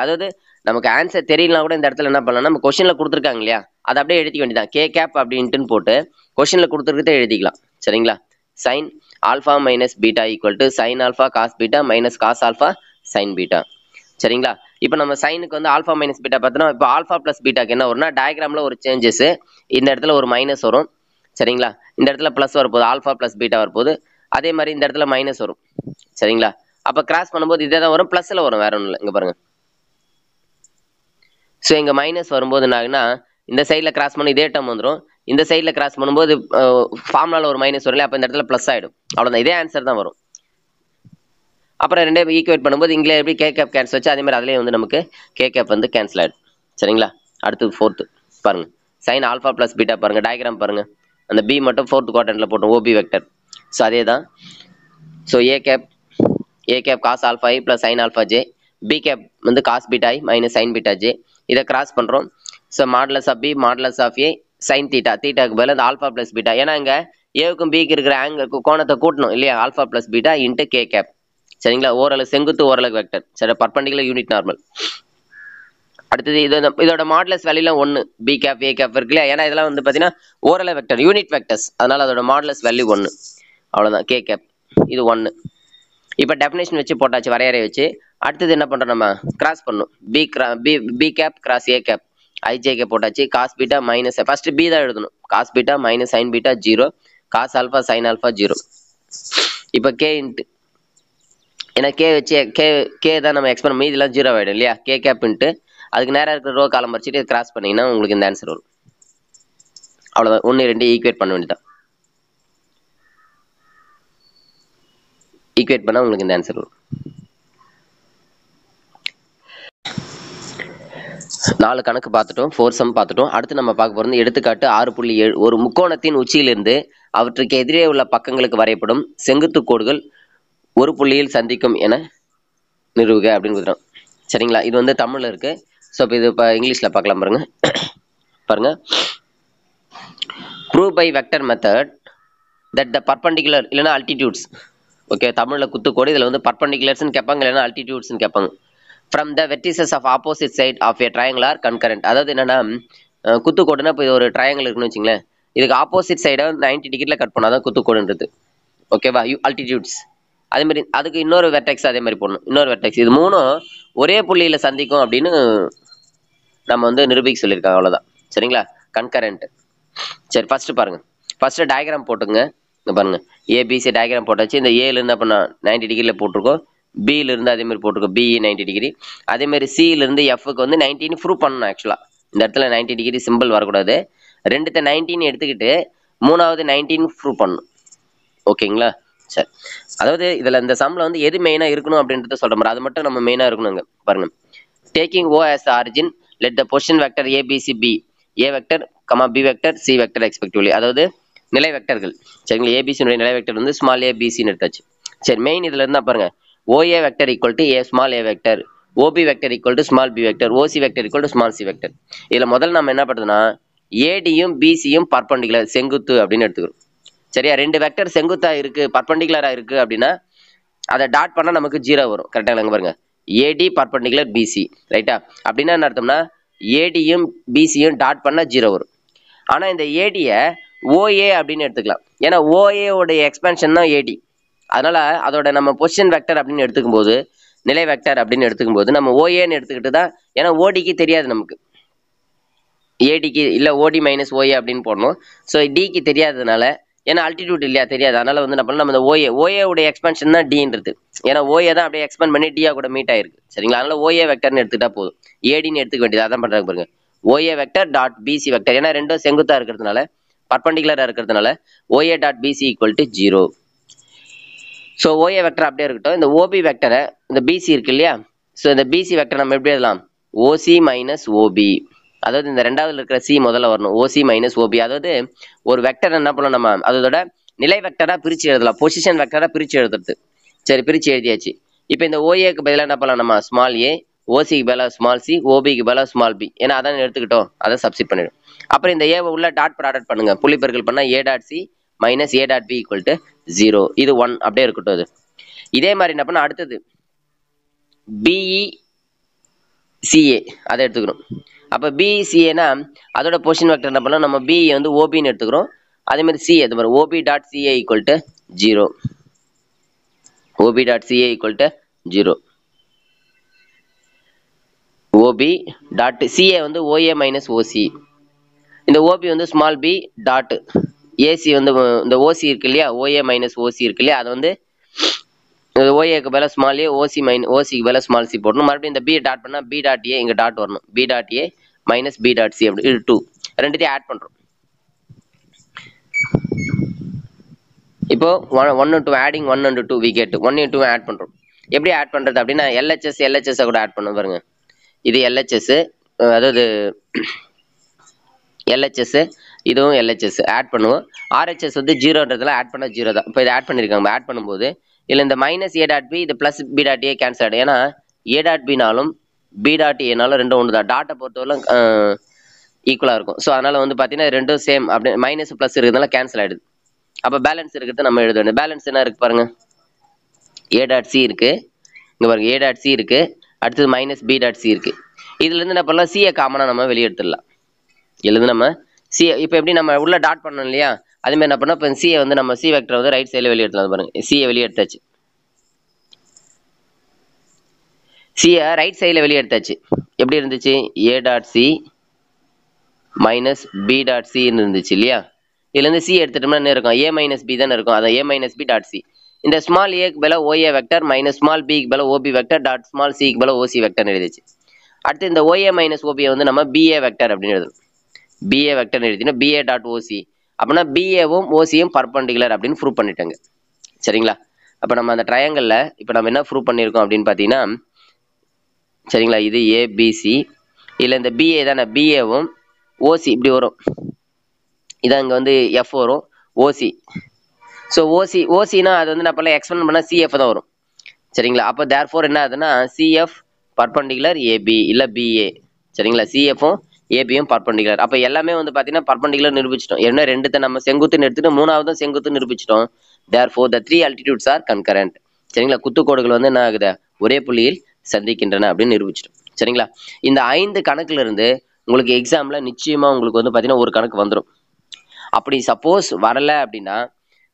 அதாவது நமக்கு ஆன்சர் தெரியலனா கூட இந்த இடத்துல என்ன பண்ணலாம், நம்ம கொஸ்டினில் கொடுத்துருக்காங்க இல்லையா, அதை அப்படியே எழுதிக்க வேண்டியதான். கே கேப் அப்படின்ட்டுன்னு போட்டு கொஸ்டினில் கொடுத்துருக்கதே எழுதிக்கலாம் சரிங்களா. Sine alpha minus beta equal to sine alpha cos beta minus cos alpha sine beta சரிங்களா. இப்போ நம்ம சைனுக்கு வந்து ஆல்ஃபா மைனஸ் பீட்டா பார்த்தோன்னா, இப்போ ஆல்ஃபா ப்ளஸ் பீட்டாக்கு என்ன வரும்னா டயக்ராமில் ஒரு சேஞ்சஸ், இந்த இடத்துல ஒரு மைனஸ் வரும் சரிங்களா. இந்த இடத்துல ப்ளஸ் வரப்போகுது, ஆல்ஃபா ப்ளஸ் பீட்டா வரப்போகுது. அதே மாதிரி இந்த இடத்துல மைனஸ் வரும் சரிங்களா. அப்போ கிராஸ் பண்ணும்போது இதே தான் வரும், ப்ளஸில் வரும், வேற ஒன்றும் இல்லை. இங்கே பாருங்க. ஸோ இங்கே மைனஸ் வரும்போது என்ன ஆகுனா, இந்த சைடில் கிராஸ் பண்ணி இதே டேர்ம் வந்துடும். இந்த சைடில் கிராஸ் பண்ணும்போது ஃபார்முலாவில் ஒரு மைனஸ் வரும் இல்லையா, அப்போ இந்த இடத்துல ப்ளஸ் ஆகிடும். அவ்வளோதான், இதே ஆன்சர் தான் வரும். அப்புறம் ரெண்டே ஈக்குவேட் பண்ணும்போது இங்கே எப்படி கே கேப் கேன்சல் வச்சு அதே மாதிரி அதிலே வந்து நமக்கு கே கேப் வந்து கேன்சல் ஆகிடும் சரிங்களா. அடுத்து 4th பாருங்க, சைன் ஆல்ஃபா ப்ளஸ் பீட்டா பாருங்க, டயக்ராம் பாருங்க. அந்த பி மட்டும் 4th குவாட்ரண்ட்டில் போட்டோம், ஓபி வெக்டர். ஸோ அதே தான். So A cap cos alpha i plus sine alpha j, B cap வந்து cos beta i minus sine beta j. இதை கிராஸ் பண்ணுறோம். So modulus of B modulus of A sine தீட்டாக்கு பதில் அந்த alpha plus beta. ஏன்னா இங்கே ஏவுக்கும் பிக்கு இருக்கிற ஆங்கிள் கோணத்தை கூட்டணும் இல்லையா, alpha plus beta into k cap சரிங்களா. ஓரளவு செங்குத்து ஓரளவு வெக்டர் சரி, பர்பண்டிகுலர் யூனிட் நார்மல். அடுத்தது இதோட மாடலஸ் வேல்யூலாம் 1, பி கேப் ஏ கேப் இருக்கு இல்லையா. ஏன்னா இதெல்லாம் வந்து பார்த்தீங்கன்னா ஓரளவு வெக்டர் யூனிட் வெக்டர்ஸ், அதனால அதோட மாடலஸ் வேல்யூ 1. அவ்வளோதான், கே கேப் இது 1. இப்போ டெஃபினேஷன் வச்சு போட்டாச்சு, வரையறை வச்சு. அடுத்தது என்ன பண்ணுறோம், நம்ம கிராஸ் பண்ணணும். பி கேப் கிராஸ் ஏ கேப் ஐஜே கேப் போட்டாச்சு. Cos beta minus first B தான் எழுதணும். Cos beta minus sine beta 0, cos alpha sine alpha 0. இப்போ கே இன்ட்டு, ஏன்னா கே வச்சு கே தான் நம்ம எக்ஸ்பெண்ட் பண்ணி இதெல்லாம் 0 ஆகிடும் இல்லையா. கே கேப் இன்ட்டு அதுக்கு நேராக இருக்கிற ரோ காலம் வச்சுட்டு கிராஸ் பண்ணிங்கன்னா உங்களுக்கு இந்த ஆன்சர் வரும். அவ்வளோதான், 1 2 ஈக்குவேட் பண்ண வேண்டியதான். ஈக்குவேட் பண்ணால் உங்களுக்கு இந்த ஆன்சர் வரும். 4 கணக்கு பார்த்துட்டோம், 4 சம் பார்த்துட்டோம். அடுத்து நம்ம பார்க்க போகிறது எடுத்துக்காட்டு 6.7. ஒரு முக்கோணத்தின் உச்சியிலிருந்து அவற்றுக்கு எதிரே உள்ள பக்கங்களுக்கு வரையப்படும் செங்குத்து கோடுகள் ஒரு புள்ளியில் சந்திக்கும் என நிறுவுக அப்படின்னு கொடுத்துறோம் சரிங்களா. இது வந்து தமிழில் இருக்கு. ஸோ இப்போ இது இப்போ இங்கிலீஷில் பார்க்கலாம் பாருங்க. பாருங்க, prove by vector method that the perpendicular இல்லைன்னா அல்டிடியூட்ஸ். ஓகே, தமிழில் குத்துக்கோடு, இதில் வந்து பர்பண்டிகுலர்ஸ்ன்னு கேட்பாங்க, இல்லைன்னா அல்டிடியூட்ஸ்ன்னு கேட்பாங்க. From the vertices of opposite side of a triangle are concurrent. அதாவது என்னன்னா குத்துக்கோடுனா இப்போ இது ஒரு ட்ரையாங்கிள் இருக்குன்னு வச்சுங்களேன், இதுக்கு ஆப்போசிட் சைடை 90 டிகிரியில் கட் பண்ணால் தான் குத்துக்கோடுன்றது. ஓகேவா, அல்டிடியூட்ஸ். அதே மாதிரி அதுக்கு இன்னொரு வெர்டெக்ஸ் அதே மாதிரி போடணும், இன்னொரு வெர்டெக்ஸ். இது 3ம் ஒரே புள்ளியில் சந்திக்கும் அப்படின்னு நம்ம வந்து நிரூபிக்க சொல்லியிருக்காங்க. அவ்வளோதான் சரிங்களா, கன்கரண்ட். சரி, ஃபர்ஸ்ட் பாருங்க, ஃபர்ஸ்ட் டயக்ராம் போட்டுங்க. இங்கே பாருங்க, ஏபிசி டயக்ராம் போட்டாச்சு. இந்த ஏலேருந்து அப்போ நான் 90 டிகிரியில் போட்டிருக்கோம், பியிலிருந்து அதே மாதிரி போட்டிருக்கோம், பிஇ 90 டிகிரி. அதே மாதிரி சியிலிருந்து எஃப்க்கு வந்து 90 ப்ரூவ் பண்ணணும். ஆக்சுவலாக இந்த இடத்துல 90 டிகிரி சிம்பிள் வரக்கூடாது. 2த்தை 19 எடுத்துக்கிட்டு 3வது 19 ப்ரூவ் பண்ணணும். ஓகேங்களா, சரி. அதாவது இதில் இந்த சம்மில் வந்து எது மெயினாக இருக்கணும் அப்படின்றத சொல்கிற மாதிரி அது மட்டும் நம்ம மெயினாக இருக்கணுங்க. பாருங்க, taking O as the origin let the position vector ABC B A vector comma B vector C vector respectively. அதாவது நிலை வெக்டர்கள் சரிங்களா. ஏபிசினுடைய நிலை வெக்டர் வந்து ஸ்மால் ஏ பிசின்னு எடுத்தாச்சு. சரி, மெயின் இதில் இருந்தால் பாருங்க, OA vector equal to a small a vector, OB vector equal to small b vector, OC vector equal to small c vector. இதில் முதல்ல நம்ம என்ன பண்ணுறதுன்னா ஏடியும் பிசியும் பர்பண்டிகுலர் செங்குத்து அப்படின்னு எடுத்துக்கிறோம். சரியா, 2 வெக்டர் செங்குத்தா இருக்கு பர்பண்டிகுலரா இருக்கு அப்படின்னா அதை டாட் பண்ணா நமக்கு 0 வரும். கரெக்டா இல்லைங்க பாருங்க, ஏடி பர்பண்டிகுலர் பிசி ரைட்டா. அப்படின்னா என்ன அர்த்தம்னா ஏடியும் பிசியும் டாட் பண்ணா 0 வரும். ஆனா இந்த ஏடியை ஓஏ அப்படின்னு எடுத்துக்கலாம், ஏன்னா ஓஏ உடைய எக்ஸ்பென்ஷன் தான் ஏடி. அதனால அதோட நம்ம பொசிஷன் வெக்டர் அப்படின்னு எடுத்துக்கும் போது, நிலை வெக்டர் அப்படின்னு எடுத்துக்கும் போது நம்ம ஓஏன்னு எடுத்துக்கிட்டு தான், ஏன்னா ஓடிக்கு தெரியாது நமக்கு, ஏடிக்கு இல்லை ஓடி மைனஸ் ஓஏ அப்படின்னு போடணும். ஸோ டிக்கு தெரியாததுனால, ஏன்னா அல்டிடியூட் இல்லையா தெரியாது, அதனால வந்து என்ன பண்ணலாம், நம்ம இந்த ஓஏ உடைய எக்ஸ்பென்ஷன் தான் டின்றது. ஏன்னா ஓஏ தான் அப்படியே எக்ஸ்பெண்ட் பண்ணி டியா கூட மீட் ஆயிருக்கு சரிங்களா. அதனால ஓஏ வெக்டர்னு எடுத்துக்கிட்டா போதும், ஏடின்னு எடுத்துக்க வேண்டியது. அதான் பண்றாங்க பாருங்க, OA vector dot PC vector. ஏன்னா ரெண்டும் செங்குத்தா இருக்கிறதுனால பர்பண்டிகுலராக இருக்கிறதுனால OA dot BC equal to 0. So OA vector அப்படியே இருக்கட்டும். இந்த OB வெக்டரை இந்த BC இருக்கு இல்லையா, ஸோ இந்த BC வெக்டர் நம்ம எப்படி எழுதலாம், OC மைனஸ் OB. அதாவது இந்த ரெண்டாவதுல இருக்கிற C முதல்ல வரணும், OC மைனஸ் OB. அதாவது ஒரு வெக்டர் என்ன பண்ணலாம் நம்ம அதோட நிலை வெக்டரா பிரிச்சு எழுதலாம், பொசிஷன் வெக்டரா பிரிச்சு எழுதுறது. சரி, பிரிச்சு எழுதியாச்சு. இப்போ இந்த OAக்கு பதிலாக என்ன பண்ணலாம் நம்ம ஸ்மால் a, OCக்கு பதிலாக ஸ்மால் c, OBக்கு பதிலாக ஸ்மால் b. ஏன்னா அதான் எடுத்துக்கிட்டோம், அதை சப்ஸ்டிட் பண்ணிடும். அப்புறம் இந்த ஏவை உள்ள டாட் ப்ராடக்ட் பண்ணுங்க, புள்ளி பெருக்கல் பண்ணா A dot C minus A dot B equal to 0. இது 1 அப்படியே இருக்கட்டும். அது இதே மாதிரி என்ன பண்ண அடுத்தது BECA அதை எடுத்துக்கிறோம். அப்போ BECAனா அதோட பொசிஷன் வெக்டர் என்ன பண்ணலாம், நம்ம B வந்து OBன்னு எடுத்துக்கிறோம். அதே மாதிரி C அது மாதிரி OB dot CA equal to 0. OB dot CA equal to 0. OB dot CA வந்து OA மைனஸ் OC. இந்த OB வந்து ஸ்மால் b டாட் AC வந்து இந்த OC இருக்கு இல்லையா, OA மைனஸ் OC இருக்கு இல்லையா, அது வந்து OAக்கு பதிலாக ஸ்மால் a, OCக்கு பதிலாக ஸ்மால் c போடணும். மறுபடியும் இந்த B டாட் பண்ணால் B டாட் A இங்கே டாட் வரணும், B dot A minus B dot C அப்படி. இது 2 ரெண்டுத்தையும் ஆட் பண்ணுறோம். இப்போ 1 and 2 adding 1 and 2 we get 1 and 2 add பண்ணுறோம். எப்படி ஆட் பண்ணுறது அப்படின்னா LHS கூட ஆட் பண்ணும் பாருங்க. இது LHS, அதாவது LHS, இதுவும் LHS ஆட் பண்ணுவோம். RHS வந்து 0ன்றதுல ஆட் பண்ணால் 0 தான். இப்போ இதை ஆட் பண்ணியிருக்காங்க. ஆட் பண்ணும்போது இல்லை இந்த மைனஸ் A டாட் B, இது plus B dot A cancel ஆகிடும். ஏன்னா A டாட் Bனாலும் B டாட் Aனாலும் ரெண்டும் ஒன்று தான். டாட்டை பொறுத்தவரை ஈக்குவலாக இருக்கும். ஸோ அதனால் வந்து பார்த்தீங்கன்னா ரெண்டும் சேம் அப்படி மைனஸ் ப்ளஸ் இருக்கிறதுனால கேன்சல் ஆகிடுது. அப்போ பேலன்ஸ் இருக்கிறது நம்ம எழுத வேண்டும். பேலன்ஸ் என்ன இருக்குது பாருங்க, A டாட் C இருக்குது, இங்கே பாருங்க A டாட் C இருக்குது, அடுத்தது மைனஸ் B டாட் C இருக்குது. இதுலேருந்து என்ன பண்ணலாம், சியை காமனாக நம்ம வெளியே எடுத்துடலாம். இதுலேருந்து நம்ம சி இப்போ எப்படி நம்ம உள்ள டாட் பண்ணோம் இல்லையா, அதுமாதிரி என்ன பண்ணோம், இப்போ சியை வந்து நம்ம C வெக்டர் வந்து ரைட் சைடில் வெளியே எடுத்துலாம். பாருங்க சியை வெளியே எடுத்தாச்சு, சியை ரைட் சைடில் வெளியே எடுத்தாச்சு. எப்படி இருந்துச்சு, A dot C minus B dot Cன்னு இருந்துச்சு இல்லையா. இதுலேருந்து C எடுத்துட்டோம்னா என்ன இருக்கும், A மைனஸ் B தானே இருக்கும். அதான் A minus B dot C. இந்த ஸ்மால் ஏக்கு பதிலாக OA வெக்டர் மைனஸ் ஸ்மால் பிக்கு பதிலாக OB வெக்டர் டாட் ஸ்மால் சிக்கு பதிலாக OC வெக்டர்னு எழுதிச்சு. அடுத்து இந்த OA மைனஸ் OB வந்து நம்ம BA வெக்டர் அப்படின்னு எழுதணும். BA வெக்டர்னு எழுதினா BA டாட் OC அப்படின்னா BAவும் OCயும் பர்பண்டிகுலர் அப்படின்னு ப்ரூவ் பண்ணிட்டாங்க. சரிங்களா. அப்போ நம்ம அந்த ட்ரையாங்கலில் இப்போ நம்ம என்ன ப்ரூவ் பண்ணியிருக்கோம் அப்படின்னு பார்த்தீங்கன்னா, சரிங்களா, இது ABC, இல்லை இந்த BA தானே, BAவும் OC இப்படி வரும். இதான் இங்கே வந்து F வரும், OC. ஸோ ஓசினா அது வந்து நான் பல எக்ஸ்பிளைன் பண்ணால் CF தான் வரும். சரிங்களா. அப்போ தேர்ஃபோர் என்ன ஆகுதுன்னா CF பர்பண்டிகுலர் AB இல்லை BA. சரிங்களா. CFும் ABயும் பர்பண்டிகுலர். அப்போ எல்லாமே வந்து பார்த்தீங்கன்னா பர்பண்டிகுலர் நிரூபிச்சிட்டோம். ஏன்னா ரெண்டுத்தை நம்ம செங்குத்துன்னு எடுத்துட்டு மூணாவதும் செங்குத்து நிரூபிச்சிட்டோம். Therefore the 3 altitudes are concurrent. சரிங்களா. குத்துக்கோடுகள் வந்து என்ன ஆகுது, ஒரே புள்ளியில் சந்திக்கின்றன அப்படின்னு நிரூபிச்சிட்டோம். சரிங்களா. இந்த 5 கணக்குல இருந்து உங்களுக்கு எக்ஸாமில் நிச்சயமாக உங்களுக்கு வந்து பார்த்தீங்கன்னா ஒரு கணக்கு வந்துடும். அப்படி சப்போஸ் வரலை அப்படின்னா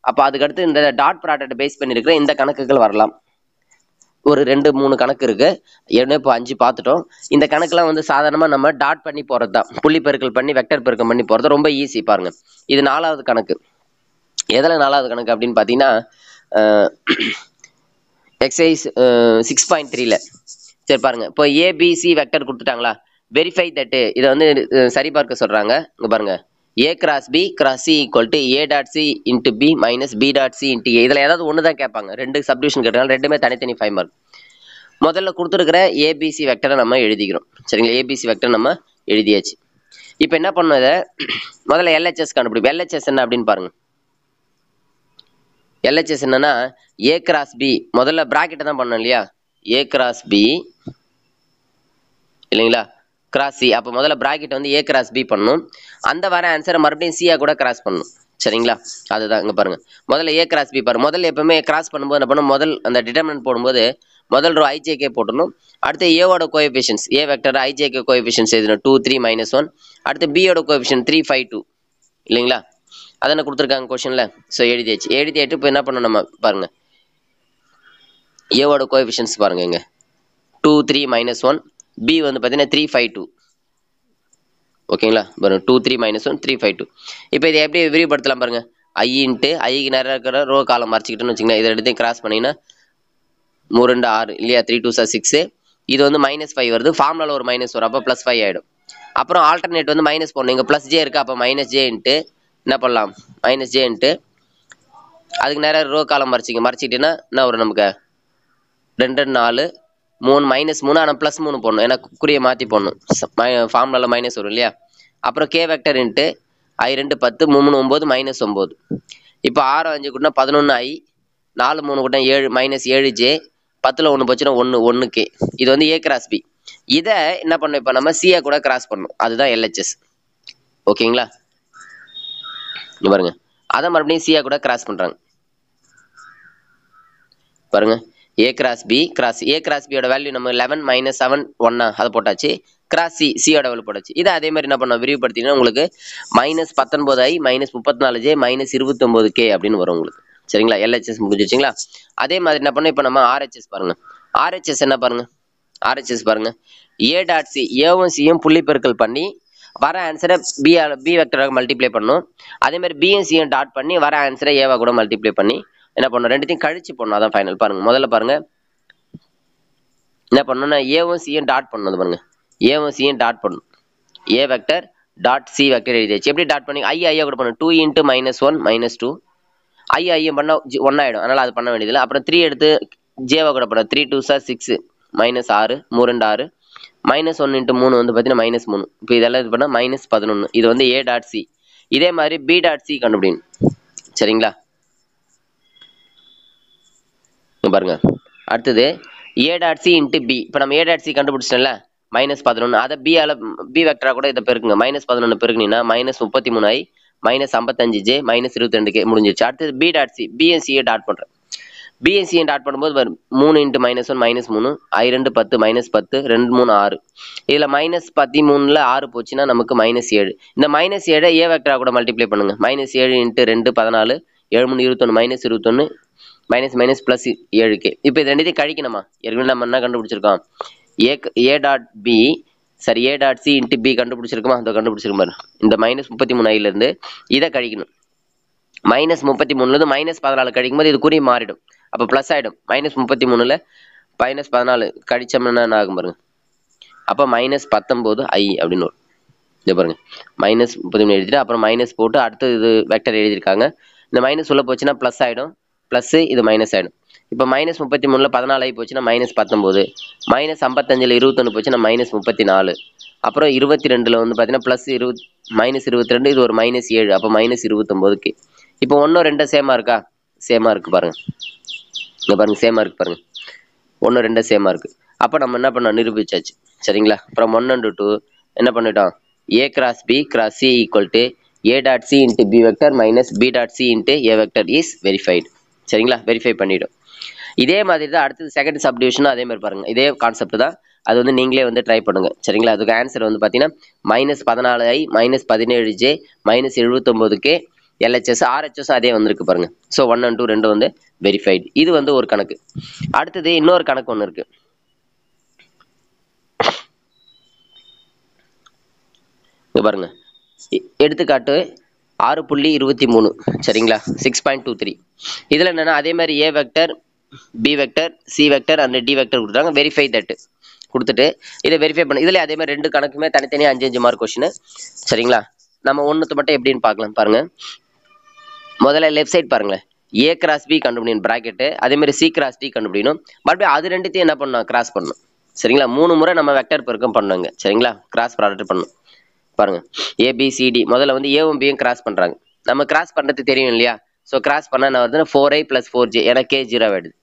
அப்போ அதுக்கடுத்து இந்த டாட் ப்ராடக்ட் பேஸ் பண்ணியிருக்கிற இந்த கணக்குகள் வரலாம். ஒரு 2-3 கணக்கு இருக்கு, ஏன்னா இப்போ 5 பார்த்துட்டோம். இந்த கணக்கெல்லாம் வந்து சாதாரணமாக நம்ம டாட் பண்ணி போகிறது தான், புள்ளி பெருக்கல் பண்ணி வெக்டர் பெருக்கம் பண்ணி போகிறது ரொம்ப ஈஸி. பாருங்க, இது 4வது கணக்கு. எதில் 4வது கணக்கு அப்படின்னு பார்த்தீங்கன்னா எக்ஸசைஸ் 6.3ல. சரி பாருங்க, இப்போ ABC வெக்டர் கொடுத்துட்டாங்களா, வெரிஃபை தட்டு இதை வந்து சரிபார்க்க சொல்கிறாங்க. இங்கே பாருங்க, A cross B cross C equal to A dot C into B minus B dot C into A. இதில் ஏதாவது ஒன்று தான் கேட்பாங்க, 2 சப்டிவிஷன் கேட்டாங்க, ரெண்டுமே தனித்தனி 5 மார்க். முதல்ல கொடுத்துருக்கிற ABC வெக்டரை நம்ம எழுதிக்கிறோம். சரிங்களா. ABC வெக்டர் நம்ம எழுதியாச்சு. இப்போ என்ன பண்ணோம், இதை முதல்ல LHS கண்டுபிடிப்போம். LHS என்ன அப்படின்னு பாருங்க. LHS என்னன்னா A கிராஸ் B, முதல்ல பிராக்கெட்டை தான் பண்ணோம் இல்லையா, A கிராஸ் B இல்லைங்களா கிராஸ் C. அப்போ முதல்ல பிராக்கெட் வந்து A கிராஸ் B பண்ணணும். அந்த வர ஆன்சரை மறுபடியும் C கூட கிராஸ் பண்ணணும். சரிங்களா. அதுதான் இங்கே பாருங்க, முதல்ல A கிராஸ் B பாருங்க. முதல்ல எப்பவுமே கிராஸ் பண்ணும்போது என்ன பண்ணும், முதல் அந்த டிட்டர்மினன்ட் போடும்போது முதல் ரோ IJK போட்டணும். அடுத்து ஏவோட coefficients, A vector IJK coefficients எழுதணும் 2 3 -1. அடுத்து B யோட கோஎஃபிஷியன்ட் 3 5 2 இல்லைங்களா. அதை கொடுத்துருக்காங்க கொஸ்டின்ல. ஸோ எழுதியாச்சு. எழுதிட்டு இப்போ என்ன பண்ணணும் நம்ம பாருங்க, ஏவோட கோஎஃபிஷியன்ஸ் பாருங்க, இங்கே 2 3 -1, B வந்து பார்த்தீங்கன்னா 3 5 2. ஓகேங்களா. பாருங்க 2 3 -1 3 5 2. இப்போ இதை எப்படி விரிவுபடுத்தலாம் பாருங்க, I இன்ட்டு Iக்கு நேரம் இருக்கிற ரோ காலம் மறைச்சிக்கிட்டோன்னு வச்சுக்கோங்க. இதை எடுத்து கிராஸ் பண்ணிங்கன்னா 3 2 6 இல்லையா, 3 2 6. இது வந்து -5 வருது, ஃபார்முலாவில் ஒரு மைனஸ் வரும், அப்போ +5 ஆகிடும். அப்புறம் ஆல்டர்னேட் வந்து மைனஸ் போடணும், இங்கே +J இருக்கு, அப்போ -J இன்ட்டு என்ன பண்ணலாம் மைனஸ் ஜே இன்ட்டு அதுக்கு நேரம் ரோ காலம் மறைச்சிக்கிட்டீங்கன்னா என்ன வரும் நமக்கு 2 4 3 -3 ஆனால் +3 போடணும் ஏன்னா குறியை மாற்றி போடணும் ஃபார்முலாவில் மைனஸ் வரும் இல்லையா அப்புறம் கே வெக்டர் இன்ட்டு I2 10 3 9 -9 இப்போ 6 5 கூட்டினா 11 I 4 3 கூட்டினா 7 -7 J 10ல் 1 போச்சுன்னா 1 K இது வந்து A கிராஸ் B இதை என்ன பண்ணணும் இப்போ நம்ம சியை கூட கிராஸ் பண்ணணும் அதுதான் LHS ஓகேங்களா இங்க பாருங்க அதை மறுபடியும் சியா கூட கிராஸ் பண்றாங்க பாருங்க A cross B cross A cross B யோட வேல்யூ நம்ம 11 -7 1 அதை போட்டாச்சு கிராஸ் C C யோட வேல்யூ போட்டாச்சு இதை அதே மாதிரி என்ன பண்ணோம் விரிவுபடுத்தினா உங்களுக்கு -19 I -34 J -29 K அப்படின்னு வரும் உங்களுக்கு சரிங்களா LHS முடிஞ்சிருச்சுங்களா அதே மாதிரி என்ன பண்ணோம் இப்போ நம்ம RHS பாருங்க RHS என்ன பாருங்க RHS பாருங்க A டாட் C ஏவும் சியும் புள்ளி பெருக்கல் பண்ணி வர ஆன்சரை பி வெக்டராக மல்டிப்ளை பண்ணணும் அதே மாதிரி பியும் சியும் டாட் பண்ணி வர ஆன்சரை ஏவா கூட மல்டிப்ளை பண்ணி என்ன பண்ணணும் ரெண்டுத்தையும் கழிச்சு பண்ணணும் அதான் ஃபைனல் பாருங்க முதல்ல பாருங்க என்ன பண்ணணும்னா ஏவும் சியும் டாட் பண்ணணும் பாருங்க ஏவும் சியும் டாட் பண்ணணும் ஏ வெக்டர் டாட் சி வெக்டர் எழுதியாச்சு எப்படி டாட் பண்ணி ஐயா கூட பண்ணணும் 2 × -1 -2 ஐயும் பண்ணால் 1 ஆகிடும் அதனால் அது பண்ண வேண்டியதில்லை அப்புறம் 3 எடுத்து ஜேவா கூட பண்ண 3 2 6 -6 3 2 6 -1 × 3 வந்து பார்த்தீங்கன்னா -3 இப்போ இதெல்லாம் இது பண்ணால் -11 இது வந்து A டாட் சி இதே மாதிரி B டாட் சி கண்டுபிடிக்கணும் சரிங்களா பாருங்க அடுத்தது A dot C into B இப்போ நம்ம A டாட் சி கண்டுபிடிச்சிட்டோம்ல -11 அதை B வெக்டரா கூட இதை பெருக்குங்க -11 பெருக்குனீங்கன்னா -33 I -55 J -22 K முடிஞ்சிச்சு அடுத்தது B டாட் சி பிஎன்சியை டாட் பண்ணுறேன் பிஎன்சியை டாட் பண்ணும்போது 3 × -1 -3 I2 10 -10 2 3 6 இதில் -13ல் 6 போச்சுன்னா நமக்கு -7 இந்த -7 ஏ வெக்டரா கூட மல்டிப்ளை பண்ணுங்க -7 × 2 14 7 3 21 -21 +7 K இப்போ இது ரெண்டுத்தையும் கழிக்கணுமா ஏற்கனவே நம்ம என்ன கண்டுபிடிச்சிருக்கோம் ஏ டாட் பி சரி A dot C into B கண்டுபிடிச்சிருக்குமா அதை கண்டுபிடிச்சிருக்க பாரு இந்த -33 ஐலேருந்து இதை கழிக்கணும் -33லேருந்து -14 கழிக்கும் போது இது குறி மாறிடும் அப்போ ப்ளஸ் ஆகிடும் -33ல் -14 கழிச்சோம்னா என்ன ஆகும் பாருங்க அப்போ -19 I அப்படின்னு வரும் இதை பாருங்க -33 எழுதிட்டு அப்புறம் மைனஸ் போட்டு அடுத்து இது வெக்டர் எழுதியிருக்காங்க இந்த மைனஸ் உள்ள போச்சுன்னா ப்ளஸ் ஆகிடும் ப்ளஸ் இது மைனஸ் ஆகிடும் இப்போ -33ல் 14 I போச்சுன்னா -19 -55ல் 21 போச்சுன்னா -34 அப்புறம் 22ல் வந்து பார்த்தீங்கன்னா +20 -22 இது ஒரு -7 அப்போ -29 K இப்போ 1 2 சேமா இருக்கா சேமா இருக்கு பாருங்க இங்க பாருங்க சேமா இருக்கு பாருங்க 1 2 சேமா இருக்கு அப்போ நம்ம என்ன பண்ணோம் நிரூபிச்சாச்சு சரிங்களா அப்புறம் 1 and 2 என்ன பண்ணிட்டோம் A cross B cross C equal to A dot C into B vector minus B dot C into A vector is verified சரிங்களா வெரிஃபை பண்ணிடும் இதே மாதிரி தான் அடுத்தது செகண்ட் சப்டிவிஷனும் அதே மாதிரி பாருங்க இதே கான்செப்ட் தான் அது வந்து நீங்களே வந்து ட்ரை பண்ணுங்க சரிங்களா அதுக்கு ஆன்சர் வந்து பார்த்தீங்கன்னா -14 I -17 J -79 K LHS RHS அதே வந்திருக்கு பாருங்க ஸோ 1 and 2 ரெண்டும் வந்து வெரிஃபைடு இது வந்து ஒரு கணக்கு அடுத்தது இன்னொரு கணக்கு ஒன்று இருக்கு பாருங்க எடுத்துக்காட்டு 6.23 சரிங்களா 6.23 இதுல என்னன்னா அதே மாதிரி A vector B vector C vector and D vector கொடுத்தாங்க வெரிஃபை தட் கொடுத்துட்டு இதை வெரிஃபை பண்ண இதுல அதே மாதிரி ரெண்டு கணக்குமே தனித்தனியாக 5 மார்க் கொஸ்டின் சரிங்களா நம்ம ஒன்றுத்து மட்டும் எப்படின்னு பார்க்கலாம் பாருங்க முதல்ல லெஃப்ட் சைட் பாருங்களேன் A cross B கண்டுபிடிக்கணும் பிராக்கெட்டு அதே மாதிரி C cross D கண்டுபிடிக்கணும் மறுபடியும் அது ரெண்டுத்தையும் என்ன பண்ணணும் கிராஸ் பண்ணணும் சரிங்களா 3 முறை நம்ம வெக்டர் பெருக்கம் பண்ணுங்க சரிங்களா கிராஸ் ப்ராடக்ட் பண்ணணும் பாருங்க ABCD முதல்ல வந்து ஏவும் பியும் கிராஸ் பண்றாங்க நம்ம கிராஸ் பண்றது தெரியும் இல்லையா ஸோ கிராஸ் பண்ணா என்ன வருதுன்னா 4I + 4J ஏன்னா K 0 ஆயிடுது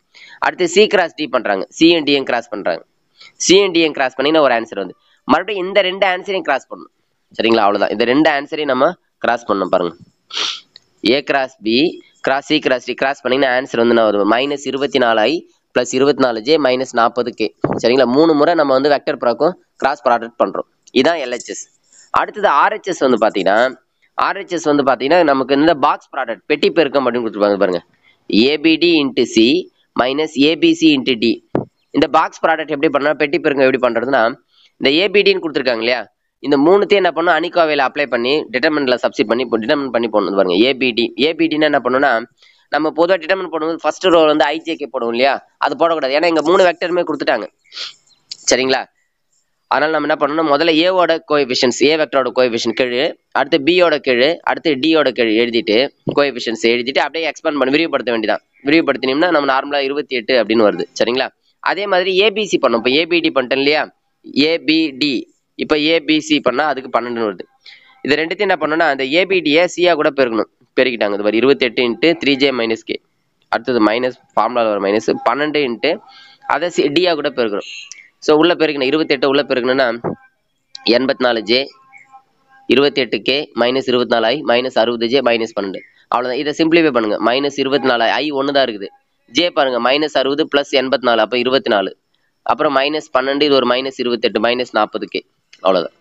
அடுத்து C cross D பண்றாங்க C and D கிராஸ் பண்றாங்க C and D கிராஸ் பண்ணீங்கன்னா ஒரு ஆன்சர் வந்து மறுபடியும் இந்த ரெண்டு ஆன்சரையும் கிராஸ் பண்ணணும் சரிங்களா அவ்வளவுதான் இந்த ரெண்டு ஆன்சரையும் நம்ம கிராஸ் பண்ணணும் பாருங்க A cross B cross C cross D cross பண்ணீங்கன்னா ஆன்சர் வந்து என்ன வரும் -24I + 24J -40K சரிங்களா 3 முறை நம்ம வந்து வெக்டர் ப்ராக்கும் கிராஸ் ப்ராடக்ட் பண்றோம் இதான் LHS அடுத்தது RHS வந்து பார்த்தீங்கன்னா நமக்கு இந்த பாக்ஸ் ப்ராடக்ட் பெட்டி பெருக்கம் அப்படின்னு கொடுத்துருப்பாங்க பாருங்க ABD × C - ABC × D இந்த பாக்ஸ் ப்ராடக்ட் எப்படி பண்ணா பெட்டி பெருக்கம் எப்படி பண்றதுன்னா இந்த ABDன்னு கொடுத்துருக்காங்க இல்லையா இந்த மூணுத்தையும் என்ன பண்ணணும் அனிகாவையில் அப்ளை பண்ணி டிட்டர்மெண்ட்ல சப்ஸ்டிட் பண்ணி டிட்டர்மெண்ட் பண்ணி போடணும் பாருங்க ABDன்னு என்ன பண்ணணும்னா நம்ம பொதுவாக டிட்டர்மெண்ட் பண்ணும்போது ஃபர்ஸ்ட் ரோ வந்து IJK போடுவோம் இல்லையா அது போடக்கூடாது ஏன்னா இங்க 3 வெக்டருமே கொடுத்துட்டாங்க சரிங்களா அதனால் நம்ம என்ன பண்ணணும், முதல்ல ஏவோட கோஎஃபிஷியன்ஸ், ஏ வெக்டரோட கோஎஃபிஷியன்ட் கீழே, அடுத்து பியோட கீழே, அடுத்து டியோட கீழே எழுதிட்டு கோஎஃபிஷியன்ஸ் எழுதிட்டு அப்படியே எக்ஸ்பேண்ட் பண்ணி விரிவுபடுத்த வேண்டியதான். விரிவுபடுத்தினோம்னா நம்ம நார்மலாக 28 அப்படின்னு வருது. சரிங்களா? அதே மாதிரி ஏபிசி பண்ணோம். இப்போ ஏபிடி பண்ணிட்டேன் இல்லையா, ஏபிடி, இப்போ ஏபிசி பண்ணால் அதுக்கு 12 வருது. இது ரெண்டுத்தையும் என்ன பண்ணணும்னா அந்த ஏபிடியை சியாக கூட பெருக்கணும். பெருக்கிட்டாங்க. இது மாதிரி 28 இன்ட்டு 3J - K, அடுத்தது மைனஸ் ஃபார்முலாவில் வர மைனஸ் 12 இன்ட்டு அதை டியாக கூட பெருக்கணும். ஸோ உள்ளே பெருக்கணும். 28 உள்ளே பெருக்கணும்னா 84J, 28K - 24I - 60J - 12. அவ்வளோதான். இதை சிம்பிளிஃபை பண்ணுங்க. -24 I ஒன்று தான் இருக்குது. ஜே பாருங்க -60 + 84 அப்போ 24. அப்புறம் -12 இது ஒரு -28 -40K. அவ்வளோதான்.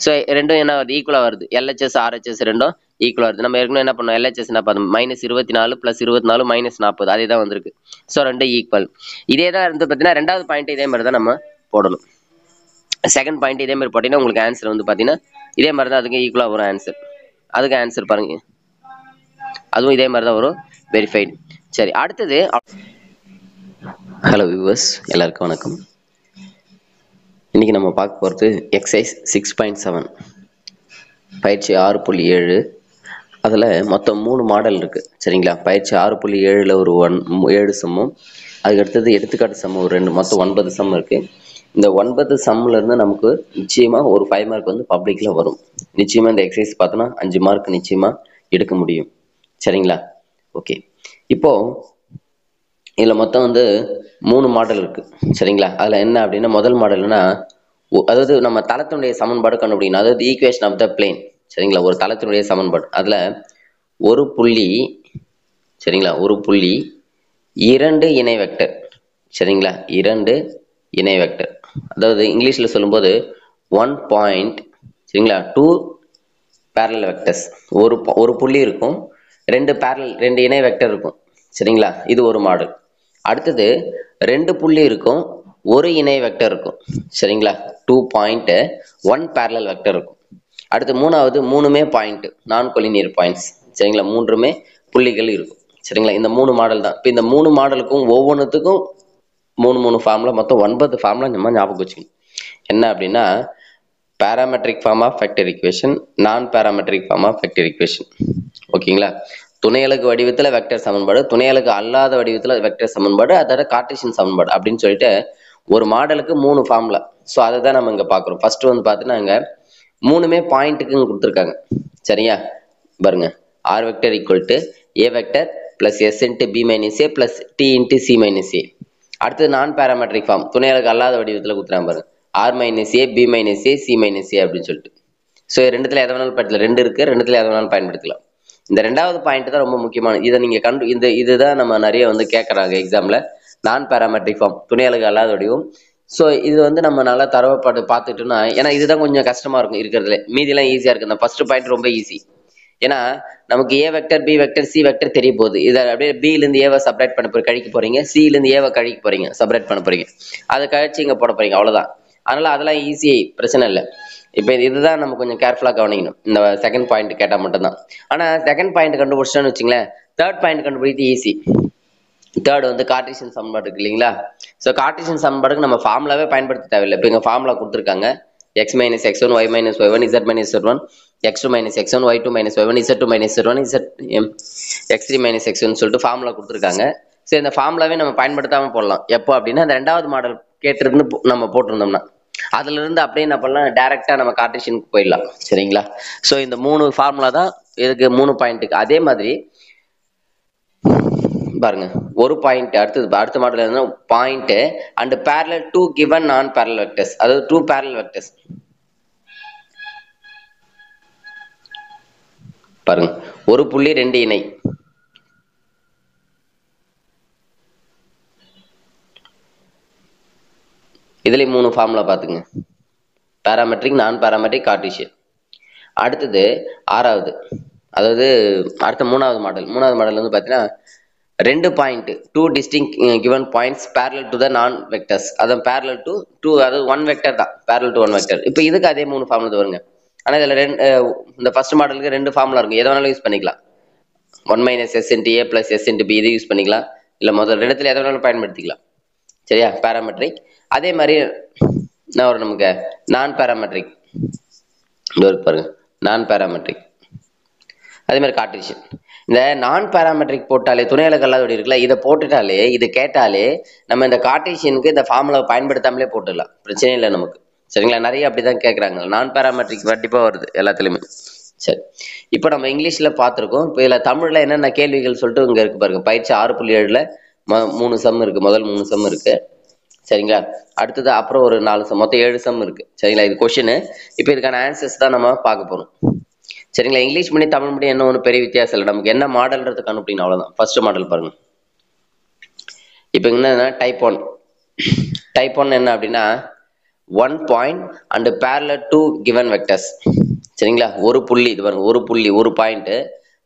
ஸோ ரெண்டும் என்ன வருது, ஈக்குவலாக வருது. LHS RHS ரெண்டும் ஈக்குவலாக வருது. நம்ம ஏற்கனவே என்ன பண்ணோம், LHS என்ன பார்த்தோம், -24 + 24 -40, அதே தான் வந்திருக்கு. ஸோ ரெண்டும் ஈக்குவல். இதே தான் இருந்து பார்த்தீங்கன்னா ரெண்டாவது பாயிண்ட் இதே மாதிரி தான் நம்ம போடணும். செகண்ட் பாயிண்ட் இதே மாதிரி போட்டிங்கன்னா உங்களுக்கு ஆன்சர் வந்து பார்த்தீங்கன்னா இதே மாதிரி தான் அதுக்கு ஈக்குவலாக வரும் ஆன்சர். அதுக்கு ஆன்சர் பாருங்க, அதுவும் இதே மாதிரி தான் வரும், வெரிஃபைடு. சரி, அடுத்தது. ஹலோ வியூவர்ஸ், எல்லாருக்கும் வணக்கம். இன்றைக்கி நம்ம பார்க்க போகிறது எக்ஸசைஸ் 6.7 பயிற்சி 6.7. அதில் மொத்தம் 3 மாடல் இருக்குது. சரிங்களா? பயிற்சி 6.7ல் ஒரு 7 சம்மும், அதுக்கு அடுத்தது எடுத்துக்காட்டு சம்மு ஒரு 2, மொத்தம் 9 சம் இருக்குது. இந்த 9 சம்மிலேருந்து நமக்கு நிச்சயமாக ஒரு 5 மார்க் வந்து பப்ளிக்கில் வரும். நிச்சயமாக இந்த எக்ஸசைஸ் பார்த்தோன்னா 5 மார்க் நிச்சயமாக எடுக்க முடியும். சரிங்களா? ஓகே. இப்போது இதில் மொத்தம் வந்து 3 மாடல் இருக்குது. சரிங்களா? அதில் என்ன அப்படின்னா, முதல் மாடல்னா அதாவது நம்ம தளத்தினுடைய சமன்பாடு கண்டுபிடிக்கணும். அதாவது ஈக்குவேஷன் ஆஃப் த பிளேன். சரிங்களா? ஒரு தளத்தினுடைய சமன்பாடு. அதில் ஒரு புள்ளி, சரிங்களா, ஒரு புள்ளி 2 இணை வெக்டர். சரிங்களா? 2 இணை வெக்டர். அதாவது இங்கிலீஷில் சொல்லும்போது 1 பாயிண்ட், சரிங்களா, 2 பேரலல் வெக்டர்ஸ். ஒரு புள்ளி இருக்கும், 2 இணை வெக்டர் இருக்கும். சரிங்களா? இது ஒரு மாடல். அடுத்தது 2 புள்ளி இருக்கும், 1 இணை வெக்டர் இருக்கும். சரிங்களா? 2 பாயிண்ட் 1 பேரலல் வெக்டர் இருக்கும். அடுத்து மூணாவது 3மே பாயிண்ட், நான் கொலினியர் பாயிண்ட்ஸ். சரிங்களா? 3மே புள்ளிகள் இருக்கும். சரிங்களா? இந்த 3 மாடல் தான். இப்போ இந்த 3 மாடலுக்கும் ஒவ்வொன்றுத்துக்கும் 3 ஃபார்முலா, மொத்தம் 9 ஃபார்முலா நம்ம ஞாபகம் வச்சுக்கணும். என்ன அப்படின்னா, parametric form of vector equation, நான் parametric form of vector equation. ஓகேங்களா? துணையலகு வடிவத்தில் வெக்டர் சமன்பாடு, துணையலகு அல்லாத வடிவத்தில் வெக்டர் சமன்பாடு, அதோட கார்ட்டீசியன் சமன்பாடு அப்படின்னு சொல்லிட்டு ஒரு மாடலுக்கு 3 ஃபார்முலா. ஸோ அதை தான் நம்ம இங்கே பார்க்குறோம். ஃபர்ஸ்ட் வந்து பார்த்தீங்கன்னா இங்கே 3மே பாயிண்ட்டுக்குன்னு கொடுத்துருக்காங்க. சரியா? பாருங்க, R vector equal to A vector plus S into B minus A plus D into C minus A. அடுத்தது நான் பேராமெட்ரிக் ஃபார்ம், துணையலகு அல்லாத வடிவத்தில் கொடுத்துறாங்க பாருங்க, R minus A B minus A C minus A அப்படின்னு சொல்லிட்டு. ஸோ ரெண்டுத்துல எதை வேணாலும் பயன்படுத்தலாம். 2 இருக்குது, ரெண்டுத்துல எதை வேணாலும் பயன்படுத்தலாம். இந்த ரெண்டாவது பாயிண்ட் தான் ரொம்ப முக்கியமானது. இதை நீங்கள் இதுதான் நம்ம நிறைய வந்து கேட்குறாங்க எக்ஸாமில். நான் பேராமெட்ரிக் ஃபார்ம், துணையலகு அல்லாத வடிவம். ஸோ இது வந்து நம்ம நல்லா தரவுப்பாடு பார்த்துட்டோம்னா, ஏன்னா இதுதான் கொஞ்சம் கஷ்டமாக இருக்கும் இருக்கிறதுல. மீதிலாம் ஈஸியாக இருக்குது. இந்த ஃபர்ஸ்ட் பாயிண்ட் ரொம்ப ஈஸி. ஏன்னா நமக்கு a vector b vector C vector தெரிய போகுது. இதை அப்படியே பிலேருந்து ஏவை செப்பரேட் பண்ண கழிக்க போகிறீங்க, சிலேருந்து ஏவை கழிக்க போகிறீங்க, செப்பரேட் பண்ண போகிறீங்க, அதை கழிச்சு இங்கே போட போகிறீங்க, அவ்வளோதான். அதனால் அதெல்லாம் ஈஸி, பிரச்சனை இல்லை. இப்போ இதுதான் நம்ம கொஞ்சம் கேர்ஃபுல்லாக கவனிக்கணும். இந்த செகண்ட் பாயிண்ட் கேட்டால் மட்டும்தான். ஆனால் செகண்ட் பாயிண்ட் கண்டுபிடிச்சோன்னு வச்சுங்களேன், தேர்ட் பாயிண்ட் கண்டுபிடித்து ஈஸி. தேர்ட் வந்து கார்ட்டீசியன் சமன்பாடு இருக்கு இல்லைங்களா? ஸோ கார்ட்டீசியன் சமன்பாடுக்கு நம்ம ஃபார்முலாவே பயன்படுத்த தேவையில்லை. இப்போ இங்கே ஃபார்முலா கொடுத்துருக்காங்க, x - x1 y - y1 z - z1 x2 - x1 y2 - y1 z2 - z1 x3 - x1 சொல்லிட்டு ஃபார்முலா கொடுத்துருக்காங்க. ஸோ இந்த ஃபார்முலாவே நம்ம பயன்படுத்தாமல் போடலாம். எப்போ அப்படின்னா, அந்த ரெண்டாவது மாடல் கேட்டிருந்து நம்ம போட்டிருந்தோம்னா அதுல இருந்து அப்படியே என்ன பண்ணலாம், டைரக்டா நம்ம கார்ட்டீசியனுக்கு போயிடலாம். சரிங்களா? ஸோ இந்த 3 ஃபார்முலா தான் இதுக்கு 3 பாயிண்ட்டுக்கு. அதே மாதிரி பாருங்க, ஒரு பாயிண்ட் அடுத்த மாடல் என்ன, point and parallel to given நான் பேரலல் வெக்டர்ஸ். அதாவது 2 பேரலல் வெக்டர்ஸ். பாருங்க, ஒரு புள்ளி 2 இணை. இதுல 3 ஃபார்முலா பார்த்துங்க, பேராமெட்ரிக், நான் பேராமெட்ரிக், கார்ட்டீசியன். அடுத்தது ஆறாவது, அதாவது அடுத்த மூணாவது மாடல் வந்து பார்த்தீங்கன்னா 2 point 2 distinct given points parallel to the நான் வெக்டர்ஸ். அதான் பேரலல் டு 2, அதாவது 1 வெக்டர் தான், பேரலல் டு 1 வெக்டர். இப்போ இதுக்கு அதே 3 ஃபார்முலா வருங்க. ஆனால் இதில் இந்த ஃபர்ஸ்ட் மாடலுக்கு 2 ஃபார்முலா இருக்கும். எதை வேணாலும் யூஸ் பண்ணிக்கலாம். 1 - s × a + s × b இது யூஸ் பண்ணிக்கலாம். இல்லை முதல் இடத்துல எதை வேணாலும் பயன்படுத்திக்கலாம். சரியா? பேராமெட்ரிக். அதே மாதிரி என்ன வரும் நமக்கு? நான் பேராமெட்ரிக். பாருங்க, நான் பேராமெட்ரிக். அதே மாதிரி கார்ட்டீசியன். இந்த நான் பேராமெட்ரிக் போட்டாலே, துணை அலகு அல்லாதபடி இருக்குல்ல, இதை போட்டுட்டாலே, இது கேட்டாலே நம்ம இந்த கார்ட்டீசியனுக்கு இந்த ஃபார்முலா பயன்படுத்தாமலே போட்டுடலாம், பிரச்சனை இல்லை நமக்கு. சரிங்களா? நிறைய அப்படிதான் கேட்குறாங்க. நான் பேராமெட்ரிக் கண்டிப்பாக வருது எல்லாத்துலேயுமே. சரி, இப்போ நம்ம இங்கிலீஷில் பார்த்துருக்கோம். இப்போ இதில் தமிழில் என்னென்ன கேள்விகள் சொல்லிட்டு இங்கே இருக்கு பாருங்க. பயிற்சி 6.7ல் 3 சம் இருக்குது. முதல் 3 சம் இருக்குது. சரிங்களா? அடுத்தது அப்புறம் ஒரு 4 சம், மொத்தம் 7 சம் இருக்குது. சரிங்களா? இது கொஷினு. இப்போ இதுக்கான ஆன்சர்ஸ் தான் நம்ம பார்க்க போகிறோம். சரிங்களா? இங்கிலீஷ் மீடியம் தமிழ் மீடியம் என்ன ஒன்றும் பெரிய வித்தியாசம் இல்லை. நமக்கு என்ன மாடல்ன்றது கண்டுபிடிக்கணும், அவ்வளோதான். ஃபர்ஸ்ட் மாடல் பாருங்க. இப்போ என்னன்னா டைப் 1. டைப் 1 என்ன அப்படின்னா 1 point and parallel to given vectors. சரிங்களா? ஒரு புள்ளி, இது பாருங்க, ஒரு புள்ளி, ஒரு point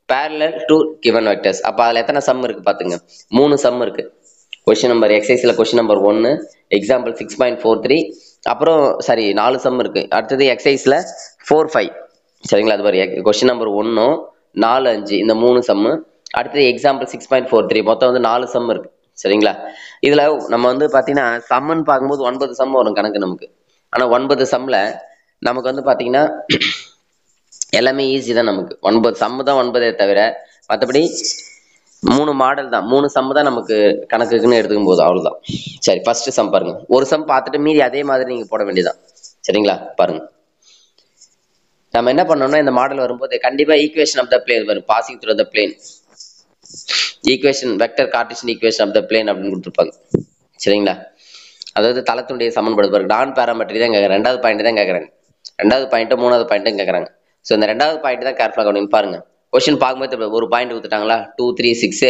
parallel to given vectors. அப்போ அதில் எத்தனை சம் இருக்கு பார்த்துங்க? 3 சம் இருக்கு. கொஸ்டின் நம்பர் எக்ஸசைஸில் கொஸ்டின் நம்பர் 1 எக்ஸாம்பிள் 6.43. அப்புறம் சாரி 4 சம் இருக்கு. அடுத்தது எக்ஸசைஸில் 4, 5. சரிங்களா? அது பாரு, கொஸ்டின் நம்பர் 1, 4, 5 இந்த 3 சம்மு. அடுத்தது எக்ஸாம்பிள் 6.43. மொத்தம் வந்து 4 சம் இருக்கு. சரிங்களா? இதுல நம்ம வந்து பாத்தீங்கன்னா சம்முன்னு பார்க்கும்போது 9 சம் வரும் கணக்கு நமக்கு. ஆனா 9 சம்ல நமக்கு வந்து பாத்தீங்கன்னா எல்லாமே ஈஸி தான் நமக்கு. 9 சம்மு தான் 9 தவிர மற்றபடி 3 மாடல் தான், 3 சம்மு தான் நமக்கு கணக்குக்குன்னு எடுத்துக்கும் போது, அவ்வளவுதான். சரி, ஃபர்ஸ்ட் சம் பாருங்க. ஒரு சம் பார்த்துட்டு மீதி அதே மாதிரி நீங்க போட வேண்டியதான். சரிங்களா? பாருங்க, நம்ம என்ன பண்ணோம்னா இந்த மாடல் வரும்போது கண்டிப்பா ஈக்குவேஷன் ஆஃப் த பிளேன் வரும். Passing through the plane, equation vector Cartesian equation of the plane அப்படின்னு கொடுத்துருப்பாங்க. சரிங்களா? அதாவது தளத்துடைய சமன்பாடு பாருங்க. நான் பேராமெட்ரி தான் கேட்குறேன். 2வது பாயிண்ட் தான் கேட்குறாங்க. 2வது பாயிண்ட் 3வது பாயிண்ட்டும் கேட்குறாங்க. ஸோ இந்த 2வது பாயிண்ட் தான் கேர்ஃபுல்லாக கவனிங்க. பாருங்க, கொஸ்டின் பார்க்கும்போது ஒரு பாயிண்ட் கொடுத்துட்டாங்களா, 2, 3, 6.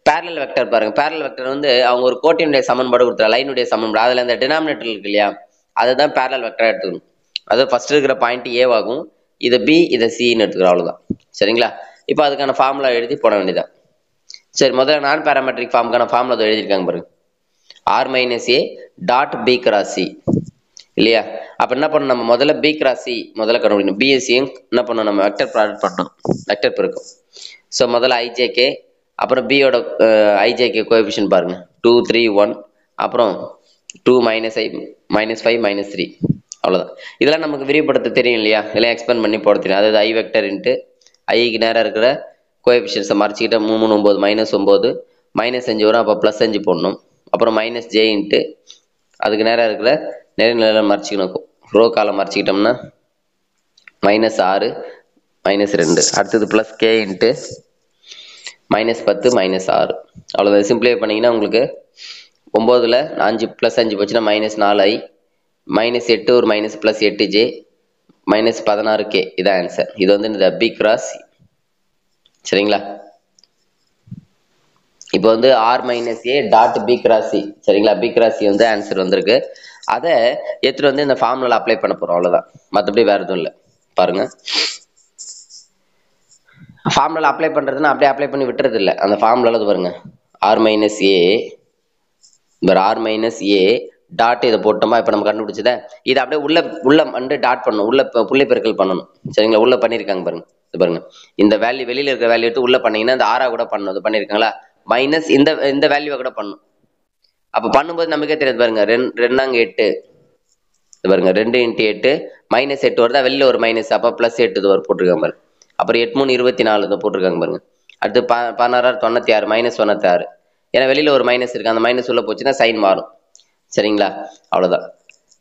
பேரலல் வெக்டர் பாருங்க. பேரலல் வெக்டர் வந்து அவங்க ஒரு கோட்டினுடைய சமன்பாடு கொடுத்துரு, லைனுடைய சமன்பாடு. அதில் இந்த டினாமினேட்டர் இருக்கு இல்லையா, அதுதான் பேரலல் வெக்டர் எடுத்துக்கணும். அது ஃபர்ஸ்ட் இருக்கிற பாயிண்ட் ஏவாகும், இதை பி, இதை சின்னு எடுத்துக்கிறோம், அவ்வளோதான். சரிங்களா? இப்போ அதுக்கான ஃபார்முலா எழுதி போட வேண்டியதான். சரி, முதல்ல நான் பேராமெட்ரிக் ஃபார்முக்கான ஃபார்முலா அதை எழுதியிருக்காங்க பாருங்க. R - A dot B cross C இல்லையா? அப்போ என்ன பண்ணணும், நம்ம முதல்ல B cross C முதல்ல கண்டுபிடிக்கணும். பிஎஸ்சியும் என்ன பண்ணணும், நம்ம வெக்டர் ப்ராடக்ட் பண்ணணும், வெக்டர் பெருக்கும். ஸோ முதல்ல IJK, அப்புறம் பியோட IJK கோஎஃபிஷியன்ட் பாருங்க 2, 3, 1, அப்புறம் 2 - I -5 - 3, அவ்வளோதான். இதெல்லாம் நமக்கு விரிவுபடுத்த தெரியும் இல்லையா, இதெல்லாம் எக்ஸ்பெண்ட் பண்ணி போட தெரியும். அதாவது I வெக்டர் இன்ட்டு ஐக்கு நேராக இருக்கிற கோஎஃபிஷியன்ஸை மறைச்சிக்கிட்ட 3, 3, 9, -9 -5 வரும். அப்போ +5 போடணும். அப்புறம் -J இன்ட்டு அதுக்கு நேராக இருக்கிற நிறைய நிலை மறைச்சிக்கணும். ரோ காலம் மறைச்சிக்கிட்டோம்னா -6 -2. அடுத்தது +K இன்ட்டு -10 -6. அவ்வளோதான். சிம்பிளிஃபை பண்ணிங்கன்னா உங்களுக்கு 9ல் 5 +5 போச்சுன்னா -4I, -8 ஒரு -+8J -16K. இதான் ஆன்சர். இது வந்து இந்த B cross. சரிங்களா? இப்போ வந்து R - A dot B cross C. சரிங்களா? B cross C வந்து ஆன்சர் வந்திருக்கு. அதை எடுத்துட்டு வந்து இந்த ஃபார்முலா அப்ளை பண்ண போறோம், அவ்வளவுதான். மற்றபடி வேற எதுவும் இல்லை. பாருங்க, ஃபார்முலா அப்ளை பண்றதுன்னா அப்படியே அப்ளை பண்ணி விட்டுறது இல்லை. அந்த ஃபார்முலா பாருங்க, R - A டாட் இதை போட்டோமா, இப்போ நம்ம கண்டுபிடிச்சத இதை அப்படியே உள்ள வந்து டாட் பண்ணணும், உள்ள புள்ளி பெருக்கல் பண்ணணும். சரிங்களா? உள்ள பண்ணியிருக்காங்க பாருங்க. இது பாருங்க, இந்த வேல்யூ வெளியில இருக்க வேல்யூ எடுத்து உள்ள பண்ணீங்கன்னா இந்த 6 கூட பண்ணணும். இது பண்ணியிருக்காங்களா, மைனஸ் இந்த வேல்யூவை கூட பண்ணணும். அப்போ பண்ணும்போது நமக்கே தெரியாது பாருங்க, 2 8 பாருங்க, 2 × 8 -8 வருதா, வெளியில ஒரு மைனஸ், அப்போ +8 இது ஒரு போட்டிருக்காங்க பாருங்க. அப்புறம் 8 3 24 இதை போட்டிருக்காங்க பாருங்க. அடுத்து 16 96 -96. ஏன்னா வெளியில ஒரு மைனஸ் இருக்கு, அந்த மைனஸ் உள்ள போச்சுன்னா சைன் மாறும். சரிங்களா? அவ்வளவுதான்.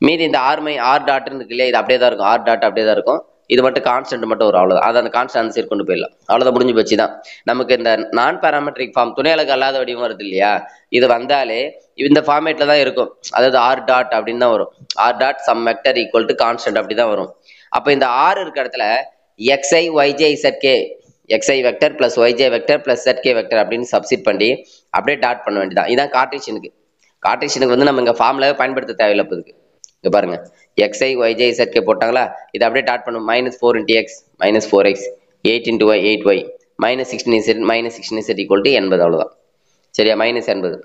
மீதி இந்த R டாட் இருக்கு இல்லையா, இது அப்படியே தான் இருக்கும். R டாட் அப்படியே தான் இருக்கும். இது மட்டும் கான்ஸ்டன்ட் மட்டும் வரும், அவ்வளவுதான். அதை அந்த கான்ஸ்டன்ட் அந்த சைடு கொண்டு போயிடலாம், அவ்வளவுதான். முடிஞ்சு போச்சு தான். நமக்கு இந்த நான் பேராமெட்ரிக் ஃபார்ம் துணை அலகு அல்லாத வடிவம் வருது இல்லையா, இது வந்தாலே இந்த ஃபார்மேட்ல தான் இருக்கும். அதாவது R டாட் அப்படின்னு தான் வரும். R dot some vector equal to constant அப்படி தான் வரும். அப்போ இந்த R இருக்க இடத்துல xi yj zk, xi vector plus yj vector plus zk vector அப்படின்னு சப்ஸ்டிட் பண்ணி அப்படியே டாட் பண்ண வேண்டியதான். இதான் கார்ட்டீசியனுக்கு. கார்ட்டீசியனுக்கு வந்து நம்ம இங்க ஃபார்முலாவே பயன்படுத்த தேவையில்லை. போதுக்கு இங்க பாருங்க, xi yj zk போட்டாங்களா, இதை அப்படியே டாட் பண்ணும். -4 × x -4x, 8 × y 8y, -16z equal to 80, அவ்வளவுதான். சரியா? -80.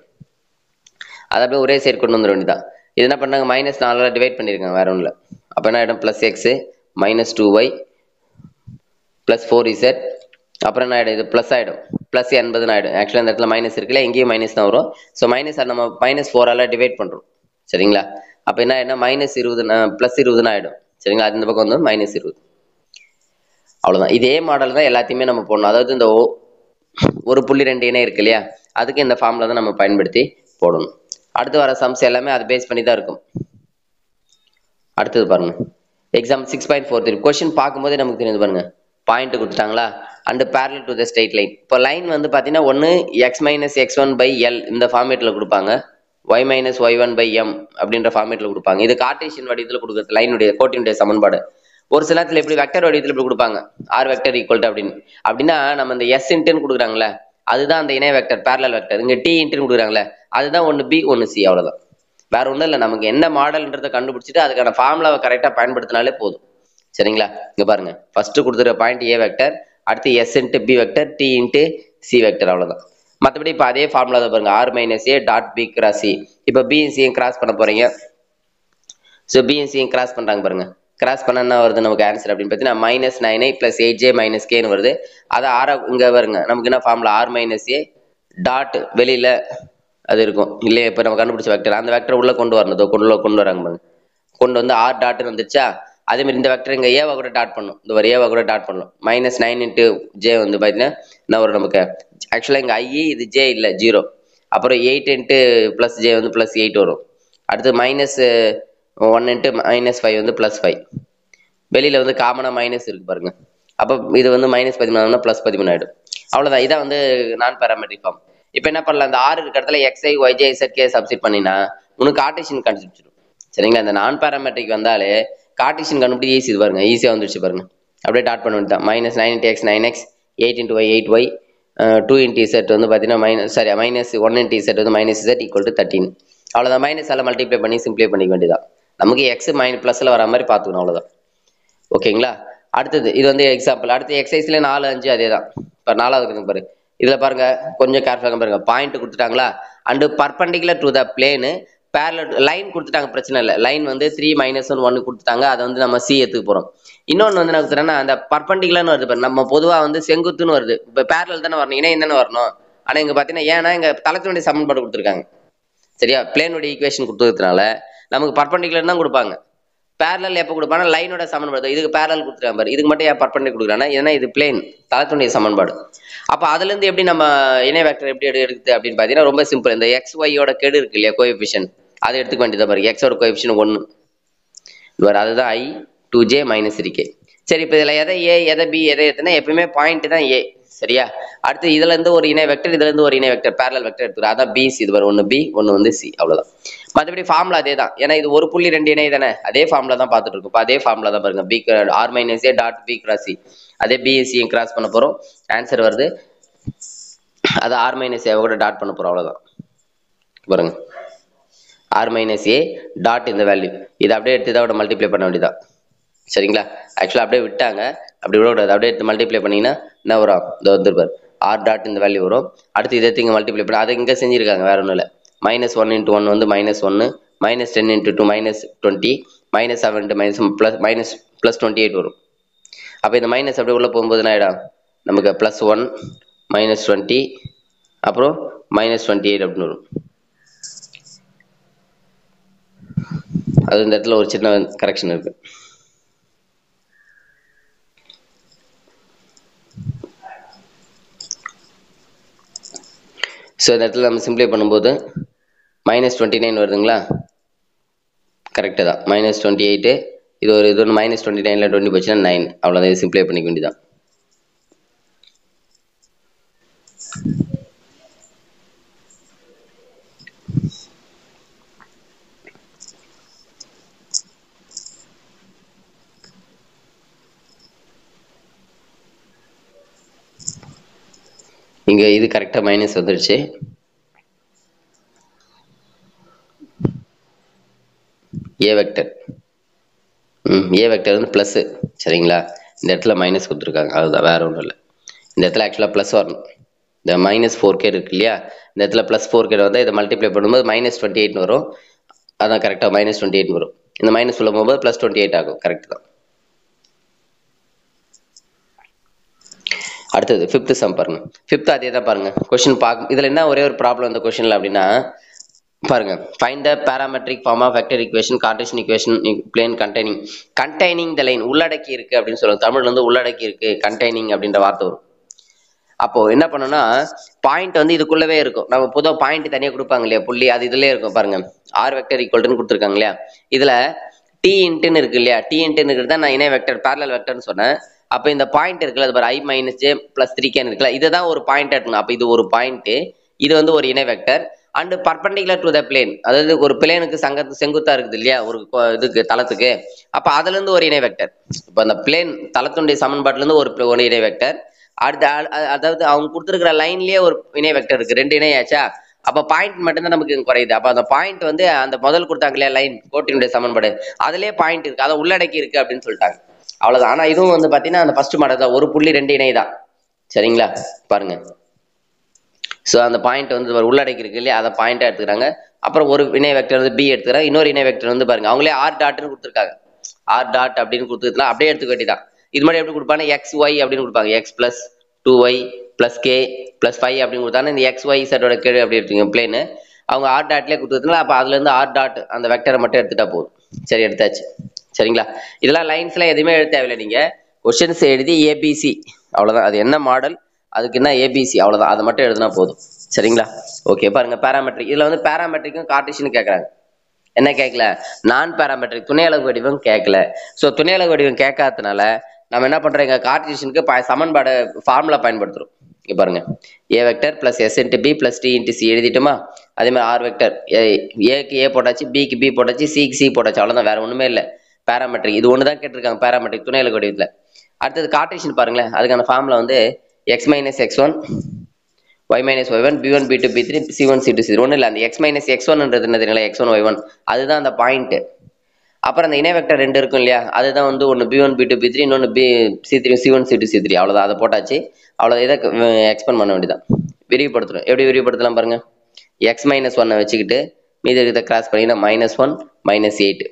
அதை அப்படியே ஒரே சைடு கொண்டு வந்துட வேண்டியதான். இது என்ன பண்ணாங்க, -4 டிவைட் பண்ணிருக்காங்க, வேற ஒன்றும் இல்லை. அப்போ என்ன ஆகிடும், +x -2y +4z, அப்புறம் என்ன ஆகிடும், இது ப்ளஸ் ஆகிடும், +80 ஆகிடும். ஆக்சுவலாக இந்த இடத்துல மைனஸ் இருக்குல்ல, எங்கேயும் மைனஸ் தான் வரும். ஸோ மைனஸ் நம்ம -4ஆல் டிவைட் பண்ணுறோம். சரிங்களா? அப்போ என்ன ஆயிடும் மைனஸ் 20 ப்ளஸ் 20 ஆகிடும் சரிங்களா. அது இந்த பக்கம் வந்து மைனஸ் 20. அவ்வளோதான். இதே மாடல் தான் எல்லாத்தையுமே நம்ம போடணும். அதாவது இந்த ஒரு புள்ளி 2 இணை இருக்கு இல்லையா, அதுக்கு இந்த ஃபார்முலா தான் நம்ம பயன்படுத்தி போடணும். அடுத்து வர சம்ஸ் எல்லாமே அதை பேஸ் பண்ணி தான் இருக்கும். அடுத்தது பாருங்க எக்ஸாம் 6.43 கொஸ்டின் பார்க்கும்போதே நமக்கு தெரியுது பாருங்க. பாயிண்ட் கொடுத்துட்டாங்களா and parallel to the straight line. இப்போ லைன் வந்து பார்த்தீங்கன்னா ஒன்று x minus x one by l இந்த ஃபார்மேட்டில் கொடுப்பாங்க, y minus y one by m அப்படின்ற ஃபார்மேட்டில் கொடுப்பாங்க. இது கார்ட்டீசியன் வடிவத்தில் கொடுக்குறது லைனுடைய கோட்டினுடைய சமன்பாடு. ஒரு சில நேரத்தில் எப்படி வெக்டர் வடிவத்தில் இப்படி கொடுப்பாங்க, ஆர் வெக்டர் ஈக்குவல் டு அப்படின்னு. அப்படின்னா நம்ம இந்த எஸ் இன்ட்டுன்னு கொடுக்குறாங்களே அதுதான் அந்த இணை வெக்டர் parallel வெக்டர். இங்கே டி இன்ட்டுன்னு கொடுக்குறாங்களே அதுதான் ஒன்று பி ஒன்று சி, அவ்வளோதான். வேற ஒன்றும் இல்லை. நமக்கு என்ன மாடல்ன்றதை கண்டுபிடிச்சிட்டு அதுக்கான ஃபார்முலாவை கரெக்டாக பயன்படுத்தினாலே போதும் சரிங்களா. இங்கே பாருங்க ஃபர்ஸ்ட் கொடுத்துருக்க பாயிண்ட் ஏ வெக்டர், அடுத்து s into b vector, t into c vector, அவ்வளோதான். மற்றபடி இப்போ அதே ஃபார்முலா தான் பாருங்க, R minus a dot b cross c. இப்போ பியும் சியும் கிராஸ் பண்ண போறீங்க. ஸோ பியும் சியும் கிராஸ் பண்ணுறாங்க பாருங்க. கிராஸ் பண்ண என்ன வருது நமக்கு ஆன்சர் அப்படின்னு பார்த்தீங்கன்னா minus 9i plus 8j minus கேன்னு வருது. அதை ஆரா இங்கே வருங்க நமக்கு என்ன formula r minus a dot வெளியில் அது இருக்கும் இல்லையா. இப்போ நம்ம கண்டுபிடிச்ச வெக்டர் அந்த வெக்டர் உள்ள கொண்டு வரணும், கொண்டு வராங்க பாருங்க. கொண்டு வந்து ஆர் டாட்னு வந்துருச்சா, அதே மாதிரி இந்த வெக்டர் இங்கே ஏவா கூட டாட் பண்ணும், இந்த ஒரு ஏவா கூட டாட் பண்ணணும். மைனஸ் 9 இன்ட்டு ஜே வந்து பார்த்தீங்கன்னா என்ன வரும் நமக்கு, ஆக்சுவலாக இங்கே ஐஇ இது ஜே இல்லை 0. அப்புறம் 8 இன்ட்டு ப்ளஸ் ஜே வந்து ப்ளஸ் 8 வரும். அடுத்து மைனஸ் 1 இன்ட்டு மைனஸ் 5 வந்து ப்ளஸ் 5. வெளியில் வந்து காமனாக மைனஸ் இருக்கு பாருங்க. அப்போ இது வந்து மைனஸ் 13 ப்ளஸ் 13 ஆகிடும். அவ்வளோதான். இதான் வந்து நான் பேராமெட்ரிக் ஃபார்ம். இப்போ என்ன பண்ணலாம், இந்த ஆறு இருக்க இடத்துல எக்ஸ்ஐ ஒய்ஜே இசட்கே சப்ஸ்டிட் பண்ணினா உனக்கு கார்ட்டீசியன் கண்டுபிடிச்சிடும் சரிங்களா. இந்த நான் பேராமெட்ரிக் வந்தாலே கார்ட்டீசியன் கண்டுபிடி ஈஸி பாருங்க, ஈஸியாக வந்துடுச்சு பாருங்க. அப்படியே டாட் பண்ண வேண்டியதான். Minus 9 into x 9x, 8 into y 8y, 2 into z வந்து பார்த்தீங்கன்னா மைனஸ் 1 இன்ட்டு இசட் வந்து மைனஸ் இசட் ஈக்குவல் டு 13. அவ்வளோதான். மைனஸ் எல்லாம் மல்டிப்ளை பண்ணி சிம்ப்ளை பண்ணிக்க வேண்டியதான். நமக்கு எக்ஸ் ப்ளஸில் வர மாதிரி பார்த்துக்கணும், அவ்வளோதான். ஓகேங்களா. அடுத்தது இது வந்து எக்ஸாம்பிள். அடுத்து எக்ஸசைஸ்ல 4, 5 அதே தான். இப்போ 4வது பாருங்க, இதுல பாருங்க கொஞ்சம் கேர்ஃபுல்லாக பாருங்க. பாயிண்ட் கொடுத்துட்டாங்களா and perpendicular to the plane parallel line கொடுத்துட்டாங்க, பிரச்சனை இல்லை. லைன் வந்து 3 - 1 கொடுத்துட்டாங்க, அதை வந்து நம்ம சி எடுத்துக்க போறோம். இன்னொன்று வந்து என்ன அந்த பர்பண்டிகுலர்னு வருது பாரு, நம்ம பொதுவாக வந்து செங்குத்துன்னு வருது. இப்போ பேரலல் தானே வரணும், இணையம் தானே வரணும். ஆனால் இங்கே பார்த்தீங்கன்னா ஏன்னா இங்கே தளத்தினுடைய சமன்பாடு கொடுத்துருக்காங்க சரியா. பிளேனுடைய ஈக்குவேஷன் கொடுத்ததுனால நமக்கு பர்பண்டிகுலர் தான் கொடுப்பாங்க. பேரலல் எப்போ கொடுப்பாங்க, லைனோட சமன்பாடு. இதுக்கு பேரலல் கொடுத்துருக்காங்க பாரு, இதுக்கு மட்டும் ஏன் பர்பண்டிகுலர் கொடுக்குறாங்கன்னா ஏன்னா இது பிளேன் தளத்தினுடைய சமன்பாடு. அப்போ அதுலேருந்து எப்படி நம்ம இணை வெக்டர் எப்படி எடுக்குது அப்படின்னு பார்த்தீங்கன்னா ரொம்ப சிம்பிள். இந்த எக்ஸ் ஒய்யோட கெடு இருக்கு இல்லையா, கோஎஃபிஷியன்ட், அதை எடுத்துக்க வேண்டியதா பாருங்க. எக்ஸோட கோஎஃபிஷியன்ட் 1 அதுதான் i 2j மைனஸ் 3k. சரி, இப்போ இதில் எதை ஏ எதை பி எதை எத்தனை எப்பயுமே பாயிண்ட் தான் ஏ சரியா. அடுத்து இதுல இருந்து ஒரு இணை வெக்டர், இதுல இருந்து ஒரு இணை வெக்டர் பேரலல் வெக்டர் எடுத்துக்கிறோம். அதான் பி சி, இது வரும் ஒன்று பி ஒன்று வந்து சி, அவ்வளோதான். மற்றபடி ஃபார்முலா அதே தான். ஏன்னா இது ஒரு புள்ளி 2 இணை தானே, அதே ஃபார்முலா தான் பார்த்துட்டு இருக்கோம். இப்போ அதே ஃபார்முலா தான் பாருங்க, b r minus a dot b cross c. அதே பிஎஸ்சியும் கிராஸ் பண்ண போறோம், ஆன்சர் வருது. அது ஆர் மைனஸ் ஏவை கூட டாட் பண்ண போறோம், அவ்வளோதான். பாருங்க ஆர் மைனஸ் ஏ டாட் இந்த வேல்யூ, இதை அப்படியே எடுத்து இதோட மல்டிப்ளை பண்ண வேண்டியதான் சரிங்களா. ஆக்சுவலாக அப்படியே விட்டாங்க, அப்படி விடக்கூடாது. அப்படியே எடுத்து மல்டிப்ளை பண்ணிங்கன்னா என்ன வரும், இந்த வந்துருப்பார் ஆர் டாட் இந்த வேல்யூ வரும். அடுத்து இதை இங்கே மல்டிப்ளை பண்ணி அதை இங்கே செஞ்சிருக்காங்க, வேற ஒன்றும் இல்லை. -1 × 1 வந்து -1, -10 × 2 -20, -7 × +28 வரும். அப்போ இந்த மைனஸ் அப்படியே உள்ளே போகும்போது என்ன ஆகிடும் நமக்கு +1 -20 அப்புறம் -28 அப்படின்னு வரும். அது இந்த இடத்துல ஒரு சின்ன கரெக்ஷன் இருக்கு. ஸோ இந்த இடத்துல நம்ம சிம்ப்ளை பண்ணும்போது -29 வருதுங்களா, கரெக்டு தான். -28 இது ஒரு இது ஒன்று -29ல் 20 போச்சுன்னா 9, அவ்வளோதான். இது சிம்ப்ளை பண்ணிக்க வேண்டியதான். இங்கே இது கரெக்டாக மைனஸ் வந்துடுச்சு. ஏ வெக்டர் ஏ வெக்டர் வந்து ப்ளஸ்ஸு சரிங்களா. இந்த இடத்துல மைனஸ் கொடுத்துருக்காங்க, அதுதான், வேற ஒன்றும் இல்லை. இந்த இடத்துல ஆக்சுவலாக ப்ளஸ் வரணும். இந்த -4k இருக்கு இல்லையா, இந்த இடத்துல +4k வந்து இதை மல்டிப்ளை பண்ணும்போது -28 வரும். அதான் கரெக்டாக -28 வரும். இந்த மைனஸ் உள்ள போகும்போது +28 ஆகும், கரெக்ட் தான். அடுத்தது 5th சம் பாருங்க. 5th அதே தான் பாருங்க. கொஸ்டின் பார்க்க இதில் என்ன ஒரே ஒரு ப்ராப்ளம் இந்த கொஸ்டினில் அப்படின்னா, பாருங்க, find the parametric form of vector equation Cartesian equation plane containing the line, உள்ளடக்கி இருக்கு அப்படின்னு சொல்லுவாங்க. தமிழ்ல வந்து உள்ளடக்கி இருக்கு, கண்டெய்னிங் அப்படின்ற வார்த்தை வரும். அப்போ என்ன பண்ணணும்னா பாயிண்ட் வந்து இதுக்குள்ளவே இருக்கும். நம்ம பொதுவாக பாயிண்ட் தனியாக கொடுப்பாங்க இல்லையா, புள்ளி, அது இதுலயே இருக்கும். பாருங்க, ஆர் வெக்டர் ஈக்குவல்ட்டுன்னு கொடுத்துருக்காங்க இல்லையா, இதுல டி இன்ட்டுன்னு இருக்கு இல்லையா, டி இன்ட்டுன்னு இருக்கிறது தான் நான் இணை வெக்டர் பேரலல் வெக்டர்னு சொன்னேன். அப்போ இந்த பாயிண்ட் இருக்குல்ல, அது பாரு I minus J plus 3k இருக்குல்ல, இதுதான் ஒரு பாயிண்ட் எடுக்கணும். அப்போ இது ஒரு பாயிண்ட், இது வந்து ஒரு இணை vector and perpendicular to the plane, அதாவது ஒரு பிளேனுக்கு செங்குத்தா இருக்குது இல்லையா, ஒரு இதுக்கு தளத்துக்கு. அப்ப அதுல இருந்து ஒரு இணை வெக்டர், இப்போ அந்த பிளேன் தளத்துடைய சமன்பாட்டுல இருந்து ஒரு இணை வெக்டர், அடுத்த அதாவது அவங்க கொடுத்துருக்கிற லைன்லயே ஒரு இணை வெக்டர் இருக்கு, 2 இணையாச்சா. அப்ப பாயிண்ட் மட்டும்தான் நமக்கு குறையுது. அப்ப அந்த பாயிண்ட் வந்து அந்த முதல் கொடுத்தாங்க இல்லையா லைன், கோட்டினுடைய சமன்பாடு, அதுலயே பாயிண்ட் இருக்கு, அதை உள்ளடக்கி இருக்கு அப்படின்னு சொல்லிட்டாங்க. அவ்வளவுதான். ஆனா இதுவும் வந்து பாத்தீங்கன்னா அந்த ஃபர்ஸ்ட் மாடல் தான், ஒரு புள்ளி 2 இணை தான். சரிங்களா, பாருங்க. ஸோ அந்த பாயிண்ட் வந்து உள்ளடக்கி இருக்கு இல்லையா, அதை பாயிண்டா எடுத்துக்கிறாங்க. அப்புறம் ஒரு இணை வெக்டர் வந்து பி எடுத்துக்கிறாங்க, இன்னொரு இணை வெக்டர் வந்து பாருங்க அவங்களே ஆர் டாட்னு கொடுத்துருக்காங்க. ஆர் டாட் அப்படின்னு கொடுத்துக்கலாம், அப்படியே எடுத்துக்க வேண்டியதான். இது மாதிரி எப்படி கொடுப்பாங்க, எக்ஸ் ஒய் அப்படின்னு கொடுப்பாங்க, X plus 2y plus K plus 5 அப்படின்னு கொடுத்தாங்க. இந்த எக்ஸ் ஒய் செட்டோட கேடு அப்படி எடுத்துங்க பிளேனு. அவங்க ஆர் டாட்லேயே கொடுத்துருந்தாங்க. அப்போ அதுல இருந்து ஆர் டாட் அந்த வெக்டரை மட்டும் எடுத்துட்டா போதும். சரி, எடுத்தாச்சு. சரிங்களா, இதெல்லாம் லைன்ஸ்லாம் எதுவுமே எழுத தேவையில்லை. நீங்க கொஸ்டின்ஸ் எழுதி ஏபிசி அவ்வளவுதான், அது என்ன மாடல், அதுக்கு என்ன ஏபிசி அவ்வளவுதான், அதை மட்டும் எழுதினா போதும். சரிங்களா, ஓகே. பாருங்க, பேராமெட்ரிக், இதுல வந்து பேராமெட்ரிக்கும் கார்ட்டீசியனும் கேட்கறாங்க. என்ன கேட்கல, நான் பேராமெட்ரிக் துணை அலகு வடிவம் கேட்கல. ஸோ துணை அலகு வடிவம் கேட்காததுனால நம்ம என்ன பண்றோம், கார்ட்டீசியனுக்கு சமன்பாடு ஃபார்முலா பயன்படுத்துறோம். இங்க பாருங்க, A vector plus S into B plus D into C எழுதிட்டோமா. அதே மாதிரி ஆர் வெக்டர், ஏக்கு ஏ போட்டாச்சு, பிக்கு பி போட்டாச்சு, சிக்கு சி போட்டாச்சு, அவ்வளவுதான், வேற ஒண்ணுமே இல்லை. பேராமெட்ரிக் இது ஒன்று தான் கேட்டிருக்காங்க, பேராமெட்ரிக் துணை அலகு வடிவத்தில். அடுத்தது கார்ட்டீசியன் பாருங்களேன், அதுக்கான ஃபார்முலா வந்து X minus x one y minus y1 b1 b2 b3 c1 c2 c3 ஒன்றும் இல்லை. அந்த x minus x1ன்றது என்னது, x1 y1 அதுதான் அந்த பாயிண்ட். அப்புறம் அந்த இணை வெக்டர் 2 இருக்கும் இல்லையா, அதுதான் வந்து ஒன்று b1 b2 b3, இன்னொன்று c3 c1 c2 c3, அவ்வளோதான். அதை போட்டாச்சு, அவ்வளோ. இதை எக்ஸ்பெண்ட் பண்ண வேண்டியதான், விரிவுபடுத்தணும். எப்படி விரிவுபடுத்தலாம் பாருங்க, x minus 1 வச்சுக்கிட்டு மீதி இதை கிராஸ் பண்ணினா -1 -8,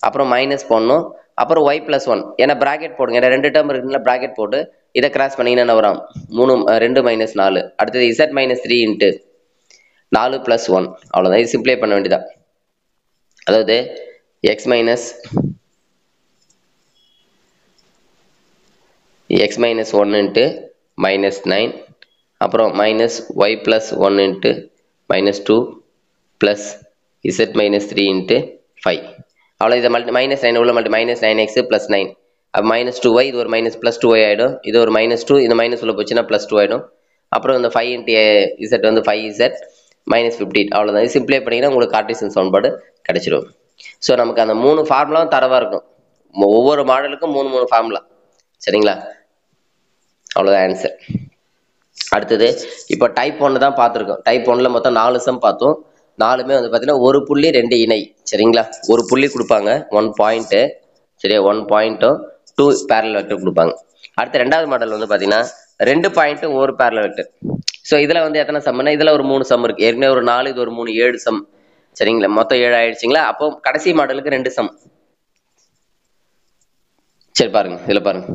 அப்புறம் மைனஸ் போடணும், அப்புறம் y plus 1, ஏன்னா ப்ராக்கெட் போடுங்க, ஏன்னா 2 டேர்ம் இருக்குங்களா, ப்ராக்கெட் போட்டு இதை கிராஸ் பண்ணிங்கன்னா என்ன வரும், 2 - 4, அடுத்தது z - 3 இன்ட்டு 4 + 1, அவ்வளோதான். இது சிம்பிளை பண்ண வேண்டியதான். அதாவது x minus 1 இன்ட்டு -9, அப்புறம் -y plus 1 into -2 plus z - 3 into 5, அவ்வளோ. இதை -9 உள்ள -9x + 9, அப்போ -2y, இது ஒரு +2y ஆகிடும், இது ஒரு -2, இந்த மைனஸ் உள்ள போச்சுன்னா +2 ஆகிடும். அப்புறம் இந்த 5 இன்ட்டு z வந்து 5z -15, அவ்வளோதான். இது சிம்பிளை பண்ணிங்கன்னா உங்களுக்கு கார்ட்டீசியன் சமன்பாடு கிடைச்சிடும். ஸோ நமக்கு அந்த 3 ஃபார்முலாவும் தரவாக இருக்கும், ஒவ்வொரு மாடலுக்கும் 3 ஃபார்முலா. சரிங்களா, அவ்வளோதான் ஆன்சர். அடுத்தது இப்போ டைப் 1 தான் பார்த்துருக்கோம். டைப் 1ல் மொத்தம் 4 சம் பார்த்தோம். 4மே வந்து பார்த்தீங்கன்னா ஒரு புள்ளி 2 இணை. சரிங்களா, ஒரு புள்ளி கொடுப்பாங்க, 1 பாயிண்ட்டு. சரியா, 1 பாயிண்ட்டும் 2 பேரலல் வெக்டர் கொடுப்பாங்க. அடுத்த 2வது மாடல் வந்து பார்த்தீங்கன்னா 2 பாயிண்ட்டும் 1 பேரலல் வெக்டர். ஸோ இதில் வந்து எத்தனை சம்னா, இதில் ஒரு 3 சம் இருக்குது, ஏற்கனவே ஒரு 4, இது ஒரு 3, 7 சம். சரிங்களா, மொத்தம் 7 ஆயிடுச்சிங்களா. அப்போ கடைசி மாடலுக்கு 2 சம். சரி பாருங்க, இதில் பாருங்க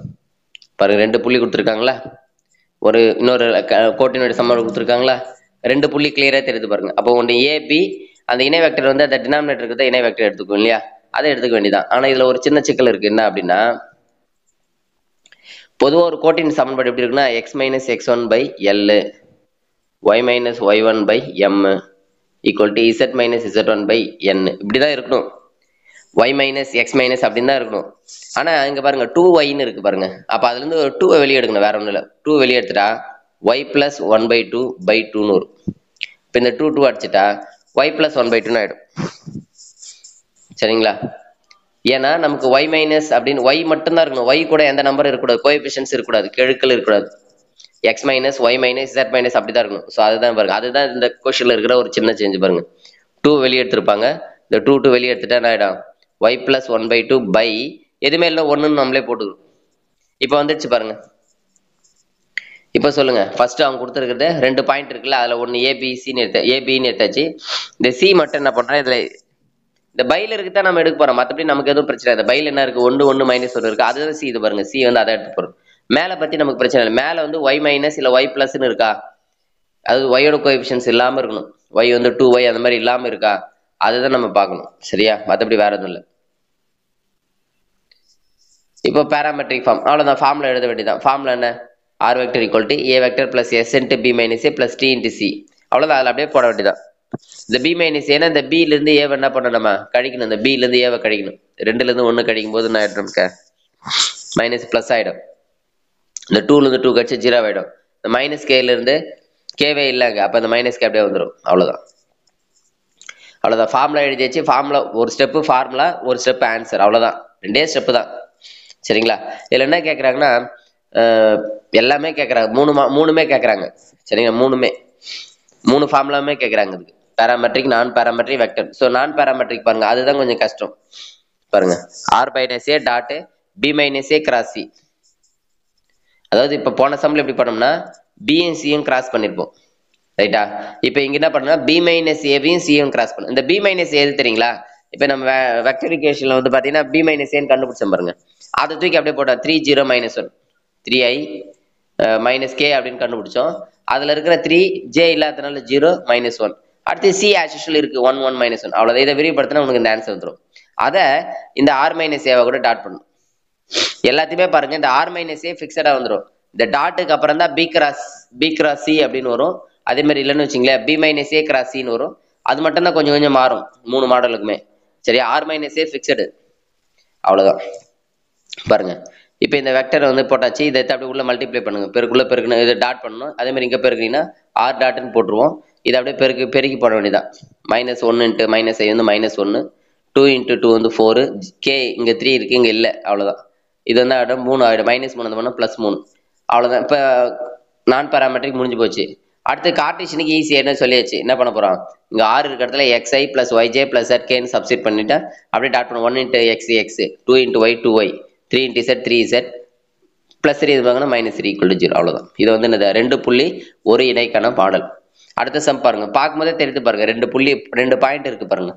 2 புள்ளி கொடுத்துருக்காங்களா, ஒரு இன்னொரு கோட்டினுடைய சமன்பாடு கொடுத்துருக்காங்களா, 2 புள்ளி கிளியரா தெரியுது பாருங்க. அப்போ ஒன்று ஏபி, அந்த இணை வெக்டர் வந்து அந்த டினாமினேட்டருக்கு தான் இணை வெக்டர் எடுத்துக்கும் இல்லையா, அதை எடுத்துக்க வேண்டியதான். ஆனா இதுல ஒரு சின்ன சிக்கல் இருக்கு. என்ன அப்படின்னா, பொதுவாக ஒரு கோட்டின் சமன்பாடு எப்படி இருக்குன்னா, x - x1/L y - y1/m = z - z1/n இப்படிதான் இருக்கணும். y - x - அப்படின்னு தான் இருக்கணும். ஆனா இங்க பாருங்க 2yன்னு இருக்கு பாருங்க. அப்ப அதுல இருந்து ஒரு 2 வெளியே எடுக்கணும், வேற ஒண்ணும் இல்லை. 2 வெளியே எடுத்துட்டா y + 1/2/2ன்னு வரும். இப்போ இந்த 2 அடிச்சுட்டா y + 1/2ன்னு ஆயிடும். சரிங்களா, ஏன்னா நமக்கு y மைனஸ் அப்படின்னு y மட்டும்தான் இருக்கணும், y கூட எந்த நம்பர் இருக்கக்கூடாது, கோஎஃபிஷியன்ட்ஸ் இருக்கக்கூடாது, கெழுக்கள் இருக்கக்கூடாது. x - y - z - அப்படிதான் இருக்கணும். ஸோ அதுதான் பாருங்க, அதுதான் இந்த கொஸ்டின்ல இருக்கிற ஒரு சின்ன சேஞ்ச் பாருங்க. 2 வெளியே எடுத்திருப்பாங்க, இந்த 2 வெளியே எடுத்துட்டா என்ன ஆயிடும், y + 1/2 எதுவுமே இல்லை 1ன்னு நம்மளே போட்டுக்கணும். இப்போ வந்துடுச்சு பாருங்க. இப்போ சொல்லுங்க, ஃபர்ஸ்ட் அவங்க கொடுத்துருக்கிறது 2 பாயிண்ட் இருக்குல்ல, அதுல ஒன்று ஏபின்னு எடுத்தாச்சு. இந்த சி மட்டும் என்ன பண்றேன், இதுல இந்த பைல இருக்குதான் நம்ம எடுக்க போறோம், மற்றபடி நமக்கு எதுவும் பிரச்சனை இல்லை. பைல என்ன இருக்கு, 1 1 -1 இருக்கு, அதுதான் சி. இது பாருங்க, சி வந்து அதை எடுத்து போறோம். மேல பத்தி நமக்கு பிரச்சனை இல்லை. மேல வந்து y - இல்ல y + இருக்கா, அது ஒயோட கோஎஃபிஷியன்ட்ஸ் இல்லாம இருக்கணும். y வந்து 2y அந்த மாதிரி இல்லாமல் இருக்கா அதுதான் நம்ம பார்க்கணும். சரியா? மற்றபடி வேற எதுவும் இல்லை. இப்போ பேராமெட்ரிக் ஃபார்ம் அவ்வளோதான். ஃபார்முலா எழுத வேண்டியதான். ஃபார்முலா என்ன? R vector equal to A vector plus S into B minus a plus D into c. அவ்வளோதான். அதில் அப்படியே போட வேண்டியதான். இந்த பி மைனஸ் ஏன்னா இந்த பிலேருந்து ஏவை என்ன பண்ணணும், நம்ம கழிக்கணும். இந்த பிலேருந்து ஏவை கழிக்கணும். 2லேருந்து 1 கழிக்கும் போது என்ன ஆகிடும், நமக்கு மைனஸ் ப்ளஸ் ஆகிடும். இந்த 2லேருந்து 2 கழிச்சு 0 ஆகிடும். இந்த மைனஸ் கேலேருந்து கேவே இல்லைங்க, அப்போ இந்த மைனஸ் கே அப்படியே வந்துடும். அவ்வளோதான். அவ்வளோதான். ஃபார்முலா எழுதியாச்சு. ஃபார்முலா ஒரு ஸ்டெப்பு ஃபார்முலா, ஒரு ஸ்டெப்பு ஆன்சர். அவ்வளோதான். 2 ஸ்டெப்பு தான். சரிங்களா? இதில் என்ன கேட்குறாங்கன்னா எல்லாமே கேட்குறாங்க. மூணுமே கேட்குறாங்க. சரிங்களா? 3 ஃபார்முலாமே கேட்குறாங்க. இதுக்கு பேராமெட்ரிக், நான் பேராமெட்ரிக், வெக்டர். ஸோ நான் பேராமெட்ரிக் பாருங்க, அதுதான் கொஞ்சம் கஷ்டம். பாருங்க, R minus a dot b minus a cross c. அதாவது இப்போ போன சம்மில் எப்படி பண்ணோம்னா பியும் சியும் கிராஸ் பண்ணியிருப்போம். ரைட்டா? இப்போ இங்கே என்ன பண்ணோம்னா பி மைனஸ் ஏவையும் சியும் கிராஸ் பண்ணும். இந்த பி மைனஸ் ஏது தெரியுங்களா? இப்போ நம்ம வெக்டரிகேஷனில் வந்து பார்த்தீங்கன்னா பி மைனஸ் ஏன்னு கண்டுபிடிச்சோம் பாருங்க. அதை தூக்கி அப்படியே போட்டோம். 3 0 -1 3i மைனஸ் கே அப்படின்னு கண்டுபிடிச்சோம். அதில் இருக்கிற 3 ஜே இல்லாதனால 0 -1. அடுத்து சி ஆஸ் யூஷுவல் இருக்கு 1 1 -1. அவ்வளோதான். இதை விரிவுபடுத்தினா உங்களுக்கு இந்த ஆன்சர் வந்துடும். அதை இந்த ஆர் மைனஸ் ஏவை கூட டாட் பண்ணும். எல்லாத்தையுமே பாருங்க, இந்த ஆர் மைனஸ் ஏ ஃபிக்ஸடாக வந்துடும். இந்த டாட்டுக்கு அப்புறம் தான் பி கிராஸ் சி அப்படின்னு வரும். அதே மாதிரி இல்லைன்னு வச்சுங்களேன் பி மைனஸ் ஏ கிராஸ் சின்னு வரும். அது மட்டும் தான் கொஞ்சம் கொஞ்சம் மாறும் 3 மாடலுக்குமே. சரி, ஆர் மைனஸ் ஏ ஃபிக்ஸடு. அவ்வளோதான். பாருங்க, இப்போ இந்த வெக்டரை வந்து போட்டாச்சு. இதை அப்படி உள்ள மல்டிப்ளை பண்ணுங்க. பெருக்கணும், இதை டாட் பண்ணணும். அதே மாதிரி இங்கே பெருக்கினீங்கன்னா ஆர் டாட்னு போட்டுருவோம். இதை அப்படியே பெருக்கி போட வேண்டியதான். -1 இன்ட்டு மைனஸ் ஐ வந்து -1, 2 இன்ட்டு 2 வந்து 4, கே இங்கே 3 இருக்குது, இங்கே இல்லை. அவ்வளோதான். இது வந்து ஆகிடும் 3 ஆகிடும். -3 அந்த பண்ணால் +3. அவ்வளோதான். இப்போ நான் பேராமெட்ரிக் முடிஞ்சு போச்சு. அடுத்து கார்ட்டீசியனுக்கு ஈஸி என்ன சொல்லியாச்சு. என்ன பண்ண போகிறோம், இங்கே ஆறு இருக்கிற இடத்துல xi + yj + zkன்னு சப்ஸ்டிட் பண்ணிவிட்டு அப்படியே டாட் பண்ணுவோம். 1 into x x, 2 into y 2y, 3 into z 3z, +3 இது வாங்கினா -3 = 0. அவ்வளோதான். இது வந்து இந்த 2 புள்ளி ஒரு இணைக்கான மாடல். அடுத்த சம் பாருங்க, பார்க்கும்போதே தெரிந்து பாருங்க. 2 பாயிண்ட் இருக்கு பாருங்க.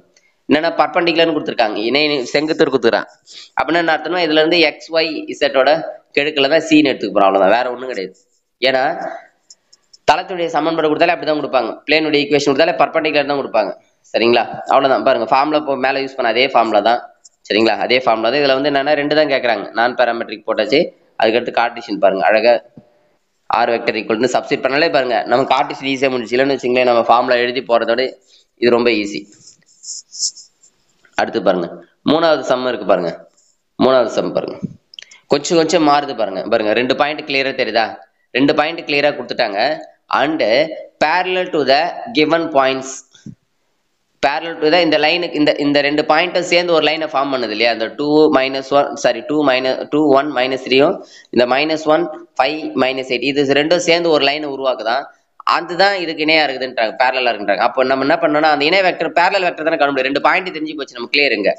என்னன்னா பர்பண்டிகுலர்னு கொடுத்துருக்காங்க, இணை செங்குத்து கொடுத்துருக்காங்க. அப்படின்னா என்ன அர்த்தம்னா இதுல இருந்து XY Z கெடுக்கல தான் சீன் எடுத்துக்க போறோம். அவ்வளவுதான், வேற ஒன்றும் கிடையாது. ஏன்னா தளத்துடைய சமன்பாடு கொடுத்தாலே அப்படிதான் கொடுப்பாங்க. பிளேனுடைய ஈக்குவேஷன் கொடுத்தாலே பர்பண்டிகுலர் தான் கொடுப்பாங்க. சரிங்களா? அவ்வளவுதான். பாருங்க, ஃபார்முலா இப்போ மேலே யூஸ் பண்ண அதே ஃபார்முலா தான். சரிங்களா? அதே ஃபார்முலா தான். இதுல வந்து என்னன்னா 2 தான் கேட்கறாங்க. நான் பேராமெட்ரிக் போட்டாச்சு. அதுக்கடுத்து கார்ட்டீசியன் பாருங்க, அழகா ஆர் வெக்டர் ஈக்குவல்னு சப்ஸ்டிட் பண்ணாலே பாருங்க நம்ம கார்ட்டீசியன் ஈஸியாக முடிச்சு. இல்லைன்னு வச்சுங்களேன் நம்ம ஃபார்முலா எழுதி போறதோட இது ரொம்ப ஈஸி. அடுத்து பாருங்க, 3வது சம் இருக்கு பாருங்க. 3வது சம் பாருங்க, கொஞ்சம் மாறுது பாருங்க. 2 பாயிண்ட் கிளியரா தெரியுதா? 2 பாயிண்ட் கிளியரா கொடுத்துட்டாங்க. And parallel to the given points, parallel to the இந்த லைனுக்கு இந்த 2 பாயிண்ட்டும் சேர்ந்து ஒரு லைனை ஃபார்ம் பண்ணுது இல்லையா? இந்த 2 1 -3யும் இந்த -1 5 -8 இது ரெண்டும் சேர்ந்து ஒரு லைனை உருவாக்குதான். அதுதான் இதுக்கு இணையா இருக்குதுன்றாங்க, பேரலா இருக்குன்றாங்க. அப்போ நம்ம என்ன பண்ணோம்னா அந்த இணை வெக்டர் பேரலல் வெக்டர் தானே காண முடியும். 2 பாயிண்ட் தெரிஞ்சு போச்சு, நம்ம கிளியருங்க.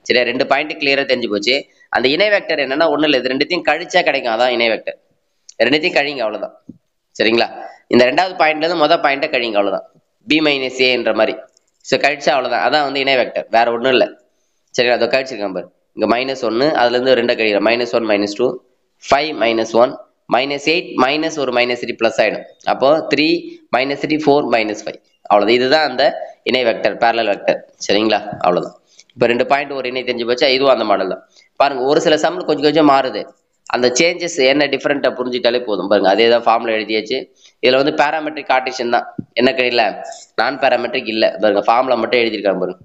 சரியா? 2 பாயிண்ட் கிளியரா தெரிஞ்சு போச்சு. அந்த இணை வெக்டர் என்னன்னா ஒன்றும் இல்லை, இது ரெண்டுத்தையும் கழிச்சா கிடைக்கும். அதான் இணை வெக்டர். ரெண்டுத்தையும் கழிங்க, அவ்வளோதான். சரிங்களா? இந்த 2வது பாயிண்ட்ல இருந்து மொதல் பாயிண்ட்டை கழிங்க, அவ்வளோதான். B - A என்ற மாதிரி. ஸோ கழிச்சா அவ்வளோதான். அதான் வந்து இணை வெக்டர், வேற ஒன்றும் இல்லை. சரிங்களா? அதை கழிச்சிருக்கேன் பாரு. இங்கே -1 அதுலேருந்து 2 கழிக்கிறேன். -1 -2 5 -1 -8 மைனஸ் ஒரு -3 ப்ளஸ் ஆகிடும். அப்போ 3 -3 4 -5. அவ்வளோதான். இதுதான் அந்த இணை வெக்டர், பேரலல் வெக்டர். சரிங்களா? அவ்வளோதான். இப்போ 2 பாயிண்ட் ஒரு இணை தெரிஞ்சு போச்சா? இதுவும் அந்த மாடல் தான். பாருங்க, ஒரு சில சம்மில் கொஞ்சம் மாறுது. அந்த சேஞ்சஸ் என்ன டிஃப்ரெண்ட்டாக புரிஞ்சிட்டாலே போதும். பாருங்க, அதே தான் ஃபார்முலா எழுதியாச்சு. இதில் வந்து பேராமெட்ரிக் கார்ட்டீசியன் தான். என்ன கிடையில, நான் பேராமெட்ரிக் இல்லை. பாருங்க, ஃபார்முலா மட்டும் எழுதியிருக்காங்க பாருங்க.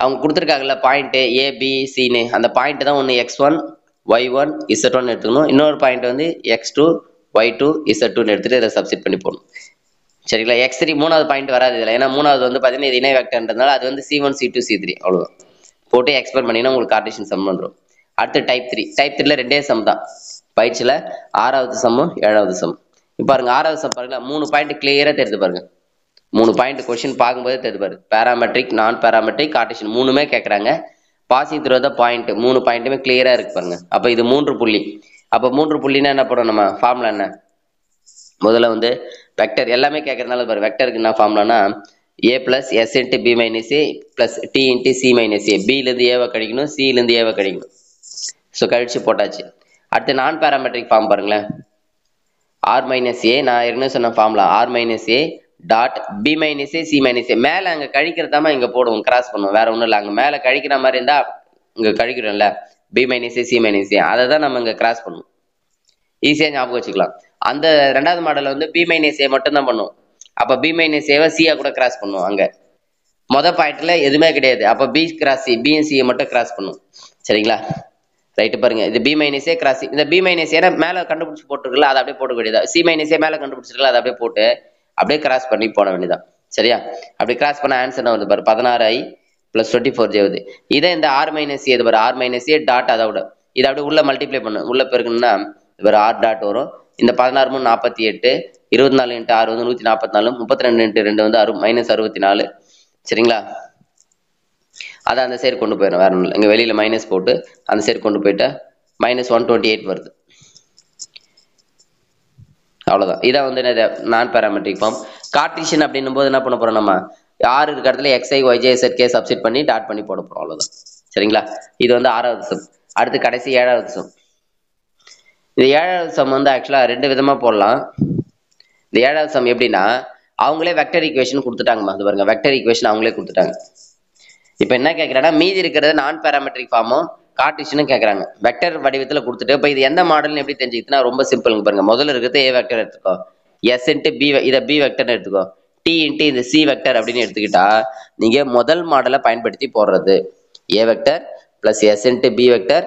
அவங்க கொடுத்துருக்காங்கல்ல பாயிண்ட்டு ABCன்னு, அந்த பாயிண்ட் தான் ஒன்று x1 y1 z1 எடுத்துக்கணும். இன்னொரு பாயிண்ட் வந்து x2 y2 z2 எடுத்துட்டு இதை சப்ஸ்டிட் பண்ணி போகணும். சரிங்களா? x3 மூணாவது பாயிண்ட் வராது இதில். ஏன்னா மூணாவது வந்து பார்த்தீங்கன்னா இது இணை வெக்டர்ன்றதுனால அது வந்து C1 C2 C3 அவ்வளோதான். போட்டு எக்ஸ்பெண்ட் பண்ணிங்கன்னா உங்களுக்கு கார்ட்டீசியன் சம் வந்துடும். அடுத்து டைப் 3. டைப் 3ல 2 சம் தான். பயிற்சியில் 6வது சம்மும் 7வது சம். இப்போ பாருங்க, 6வது சம் பாருங்களா, 3 பாயிண்ட் கிளியராக தெரிஞ்சு பாருங்க. 3 பாயிண்ட் கொஸ்டின் பார்க்கும்போதே தெரிஞ்சு பாரு. பேராமெட்ரிக், நான் பேராமெட்ரிக், கார்ட்டீசியன் 3மே கேட்குறாங்க. பாசிங் த்ரூ த பாயிண்ட் 3 பாயிண்ட்டுமே கிளியராக இருக்கு பாருங்க. அப்போ இது 3 புள்ளி. அப்போ 3 புள்ளினா என்ன பண்ணணும், நம்ம ஃபார்முலா என்ன? முதல்ல வந்து வெக்டர் எல்லாமே கேட்கறதுனால பாரு, வெக்டருக்கு என்ன ஃபார்முலானா A + S × B - A + T × C - A. Bலேருந்து ஏவை கழிக்கணும், Cலேருந்து ஏவை கழிக்கணும். ஸோ கழிச்சு போட்டாச்சு. அடுத்து நான் பேராமெட்ரிக் ஃபார்ம் பாருங்களேன். R - A, நான் ஏற்கனவே சொன்ன formula R - A dot B minus A C minus ஏ. மேலே அங்கே கழிக்கிறதாம இங்கே போடுவோம், கிராஸ் பண்ணுவோம், வேற ஒன்றும் இல்லை. அங்கே மேலே கழிக்கிற மாதிரி இருந்தால் இங்கே கழிக்கிறோம்ல, B minus A C minus A, அதை தான் நம்ம இங்கே கிராஸ் பண்ணுவோம். ஈஸியாக ஞாபகம் வச்சுக்கலாம். அந்த ரெண்டாவது மாடலில் வந்து பி மைனஸ் ஏ மட்டும் தான் பண்ணுவோம். அப்போ பி மைனஸ் ஏவை சியா கூட கிராஸ் பண்ணுவோம். அங்கே மொதல் பாயிண்ட்ல எதுவுமே கிடையாது. அப்போ பி கிராஸ் சி, பி சியை மட்டும் கிராஸ் பண்ணுவோம். சரிங்களா? ரைட்டு பாருங்க, இது b minus a cross c. இந்த பி மைனஸ் ஏ மேலே கண்டுபிடிச்சி போட்டுருக்குல்ல, அதை அப்படியே போட வேண்டியதா. சி மைனஸ் ஏ மேலே கண்டுபிடிச்சிருக்கல, அதை அப்படியே போட்டு அப்படியே கிராஸ் பண்ணி போட வேண்டியதான். சரியா? அப்படி கிராஸ் பண்ண ஆன்சர் என்ன வந்து பாரு, 16i + 24j வருது. இதே இந்த ஆர் மைனஸ் ஏ, இது பாரு ஆர் மைனஸ் ஏ டாட், அதோட இதை அப்படியே உள்ள மல்டிப்ளை பண்ணும், உள்ள பெருக்கணும்னா வேறு ஆர் டாட் வரும். இந்த 16 3 48, 24 × 6 வந்து 144, 32 × 2 வந்து -64. சரிங்களா? அதை அந்த சைடு கொண்டு போயிடும், வேற ஒன்றும் இல்லை. இங்கே வெளியில் மைனஸ் போட்டு அந்த சைடு கொண்டு போயிட்டா -128 வருது. அவ்வளோதான். இதான் வந்து நான் பேராமெட்ரிக் ஃபார்ம். கார்ட்டீசியன் அப்படின்னும் போது என்ன பண்ண போகிறோம், நம்ம ஆறு இருக்கிற இடத்துல xi yj zk சப்ஸ்டிட் பண்ணி டாட் பண்ணி போட போகிறோம். அவ்வளோதான். சரிங்களா? இது வந்து 6வது சம். அடுத்து கடைசி 7வது சம். இந்த 7வது சம் வந்து ஆக்சுவலாக 2 விதமாக போடலாம். இந்த 7வது சம் எப்படின்னா, அவங்களே வெக்டர் ஈக்குவேஷன் கொடுத்துட்டாங்கம்மா. அது பாருங்க, வெக்டர் ஈக்குவேஷன் அவங்களே கொடுத்துட்டாங்க. இப்போ என்ன கேட்குறாங்கன்னா, மீதி இருக்கிறது நான் பேராமெட்ரிக் ஃபார்மும் கார்ட்டீசியனும் கேட்குறாங்க. வெக்டர் வடிவத்தில் கொடுத்துட்டு, இப்போ இது எந்த மாடல்னு எப்படி தெரிஞ்சுக்கிட்டுனா ரொம்ப சிம்பிளுங்க பாருங்க. முதல்ல இருக்கிறது ஏ வெக்டர் எடுத்துக்கோ, எஸ் இன்ட்டு பி, இதை பி வெக்டர்னு எடுத்துக்கோ, டி இன்ட்டு இந்த சி வெக்டர் அப்படின்னு எடுத்துக்கிட்டா நீங்கள் முதல் மாடலை பயன்படுத்தி போடுறது a vector plus S into b vector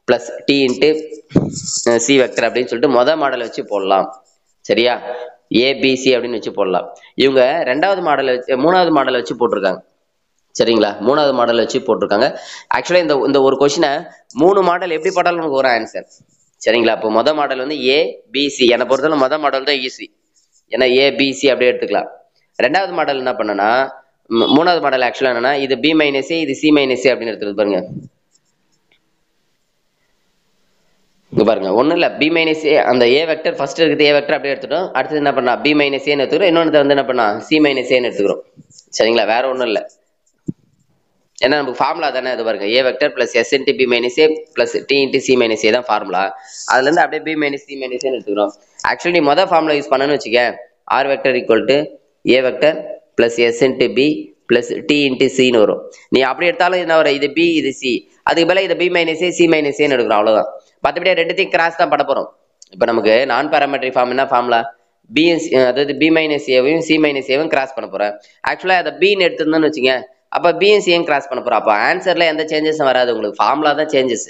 plus D into c vector அப்படின்னு சொல்லிட்டு முதல் மாடலை வச்சு போடலாம். சரியா? ஏபிசி அப்படின்னு வச்சு போடலாம். இவங்க ரெண்டாவது மாடலை வச்சு, மூணாவது மாடலை வச்சு போட்டிருக்காங்க. சரிங்களா? மூணாவது மாடல் வச்சு போட்டிருக்காங்க. ஆக்சுவலாக இந்த ஒரு கொஸ்டினை 3 மாடல் எப்படி போட்டாலும் நமக்கு ஒரு ஆன்சர். சரிங்களா? இப்போ மொதல் மாடல் வந்து ஏபிசி, என்னை பொறுத்தவரை மொதல் மாடல் தான் ஈஸி, ஏன்னா ஏபிசி அப்படியே எடுத்துக்கலாம். ரெண்டாவது மாடல் என்ன பண்ணனா, மூணாவது மாடல் ஆக்சுவலாக என்னன்னா, இது பி மைனஸ் ஏ, இது சி மைனஸ் ஏ அப்படின்னு எடுத்துக்கிறது. பாருங்க, இங்கே பாருங்க, ஒன்றும் இல்லை, பி மைனஸ் ஏ, அந்த ஏ வெக்டர் ஃபர்ஸ்ட் இருக்குது ஏ வெக்டர் அப்படியே எடுத்துட்டோம். அடுத்தது என்ன பண்ணா, பி மைனஸ் ஏன்னு எடுத்துக்கிறோம். இன்னொன்று வந்து என்ன பண்ணா, சி மைனஸ் ஏன்னு எடுத்துக்கிறோம். சரிங்களா? வேற ஒன்றும் இல்லை, ஏன்னா நமக்கு ஃபார்முலா தானே. இது பாருங்க, A vector plus S into B minus A plus D into C minus A தான் ஃபார்முலா. அதுலேருந்து அப்படியே பி மைனஸ் சி மைனஸ் ஏன்னு எடுத்துக்கிறோம். ஆக்சுவலி நீ மொதல் ஃபார்முலா யூஸ் பண்ணணும்னு வச்சுக்கேன், R vector equal to A vector plus S into B plus D into சின்னு வரும். நீ அப்படி எடுத்தாலும் என்ன வரும், இது பி இது சி, அதுக்கு மேலே இது b minus A C minus ஏன்னு எடுக்கிறோம். அவ்வளோதான். மற்றபடி ரெண்டுத்தையும் கிராஸ் தான் பண்ண போகிறோம். இப்போ நமக்கு நான் பேராமெட்ரிக் ஃபார்ம் என்ன ஃபார்முலா, பி, அதாவது பி மைனஸ் ஏவையும் சி மைனஸ் ஏவையும் கிராஸ் பண்ண போகிறேன். ஆக்சுவலாக அதை பின்னு எடுத்துருந்தோன்னு வச்சுங்க, அப்போ பிஎன்சியும் கிராஸ் பண்ண போகிறோம். அப்போ ஆன்சரில் எந்த சேஞ்சஸும் வராது, உங்களுக்கு ஃபார்முலா தான் சேஞ்சஸ்.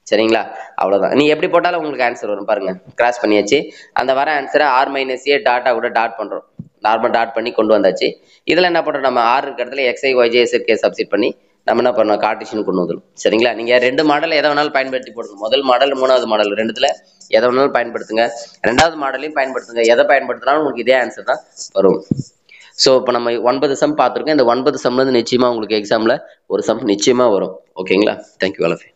சரிங்களா? அவ்வளோதான். நீ எப்படி போட்டாலும் உங்களுக்கு ஆன்சர் வரும். பாருங்க, கிராஸ் பண்ணியாச்சு. அந்த வர ஆன்சரை ஆர் மைனஸ் ஏ டாட்டா கூட டாட் பண்ணுறோம், நார்மல் டாட் பண்ணி கொண்டு வந்தாச்சு. இதில் என்ன பண்ணுறோம், நம்ம ஆர் இருக்கிற இடத்துல எக்ஸ்ஐ ஒய்ஜே எஸ்கே சப்ஸ்டிட் பண்ணி நம்ம என்ன பண்ணோம், கார்ட்டீசியன் கொண்டு வந்துடும். சரிங்களா? நீங்கள் 2 மாடல் எதை வேணாலும் பயன்படுத்தி போடுங்க. முதல் மாடல், மூணாவது மாடல், ரெண்டுத்தில் எதை வேணாலும் பயன்படுத்துங்க. ரெண்டாவது மாடலையும் பயன்படுத்துங்க. எதை பயன்படுத்தினாலும் உங்களுக்கு இதே ஆன்சர் தான் வரும். ஸோ இப்போ நம்ம 9 சம் பார்த்துருக்கோம். இந்த 9 சம்லேருந்து நிச்சயமாக உங்களுக்கு எக்ஸாமில் ஒரு சம் நிச்சயமாக வரும். ஓகேங்களா? Thank you all of you.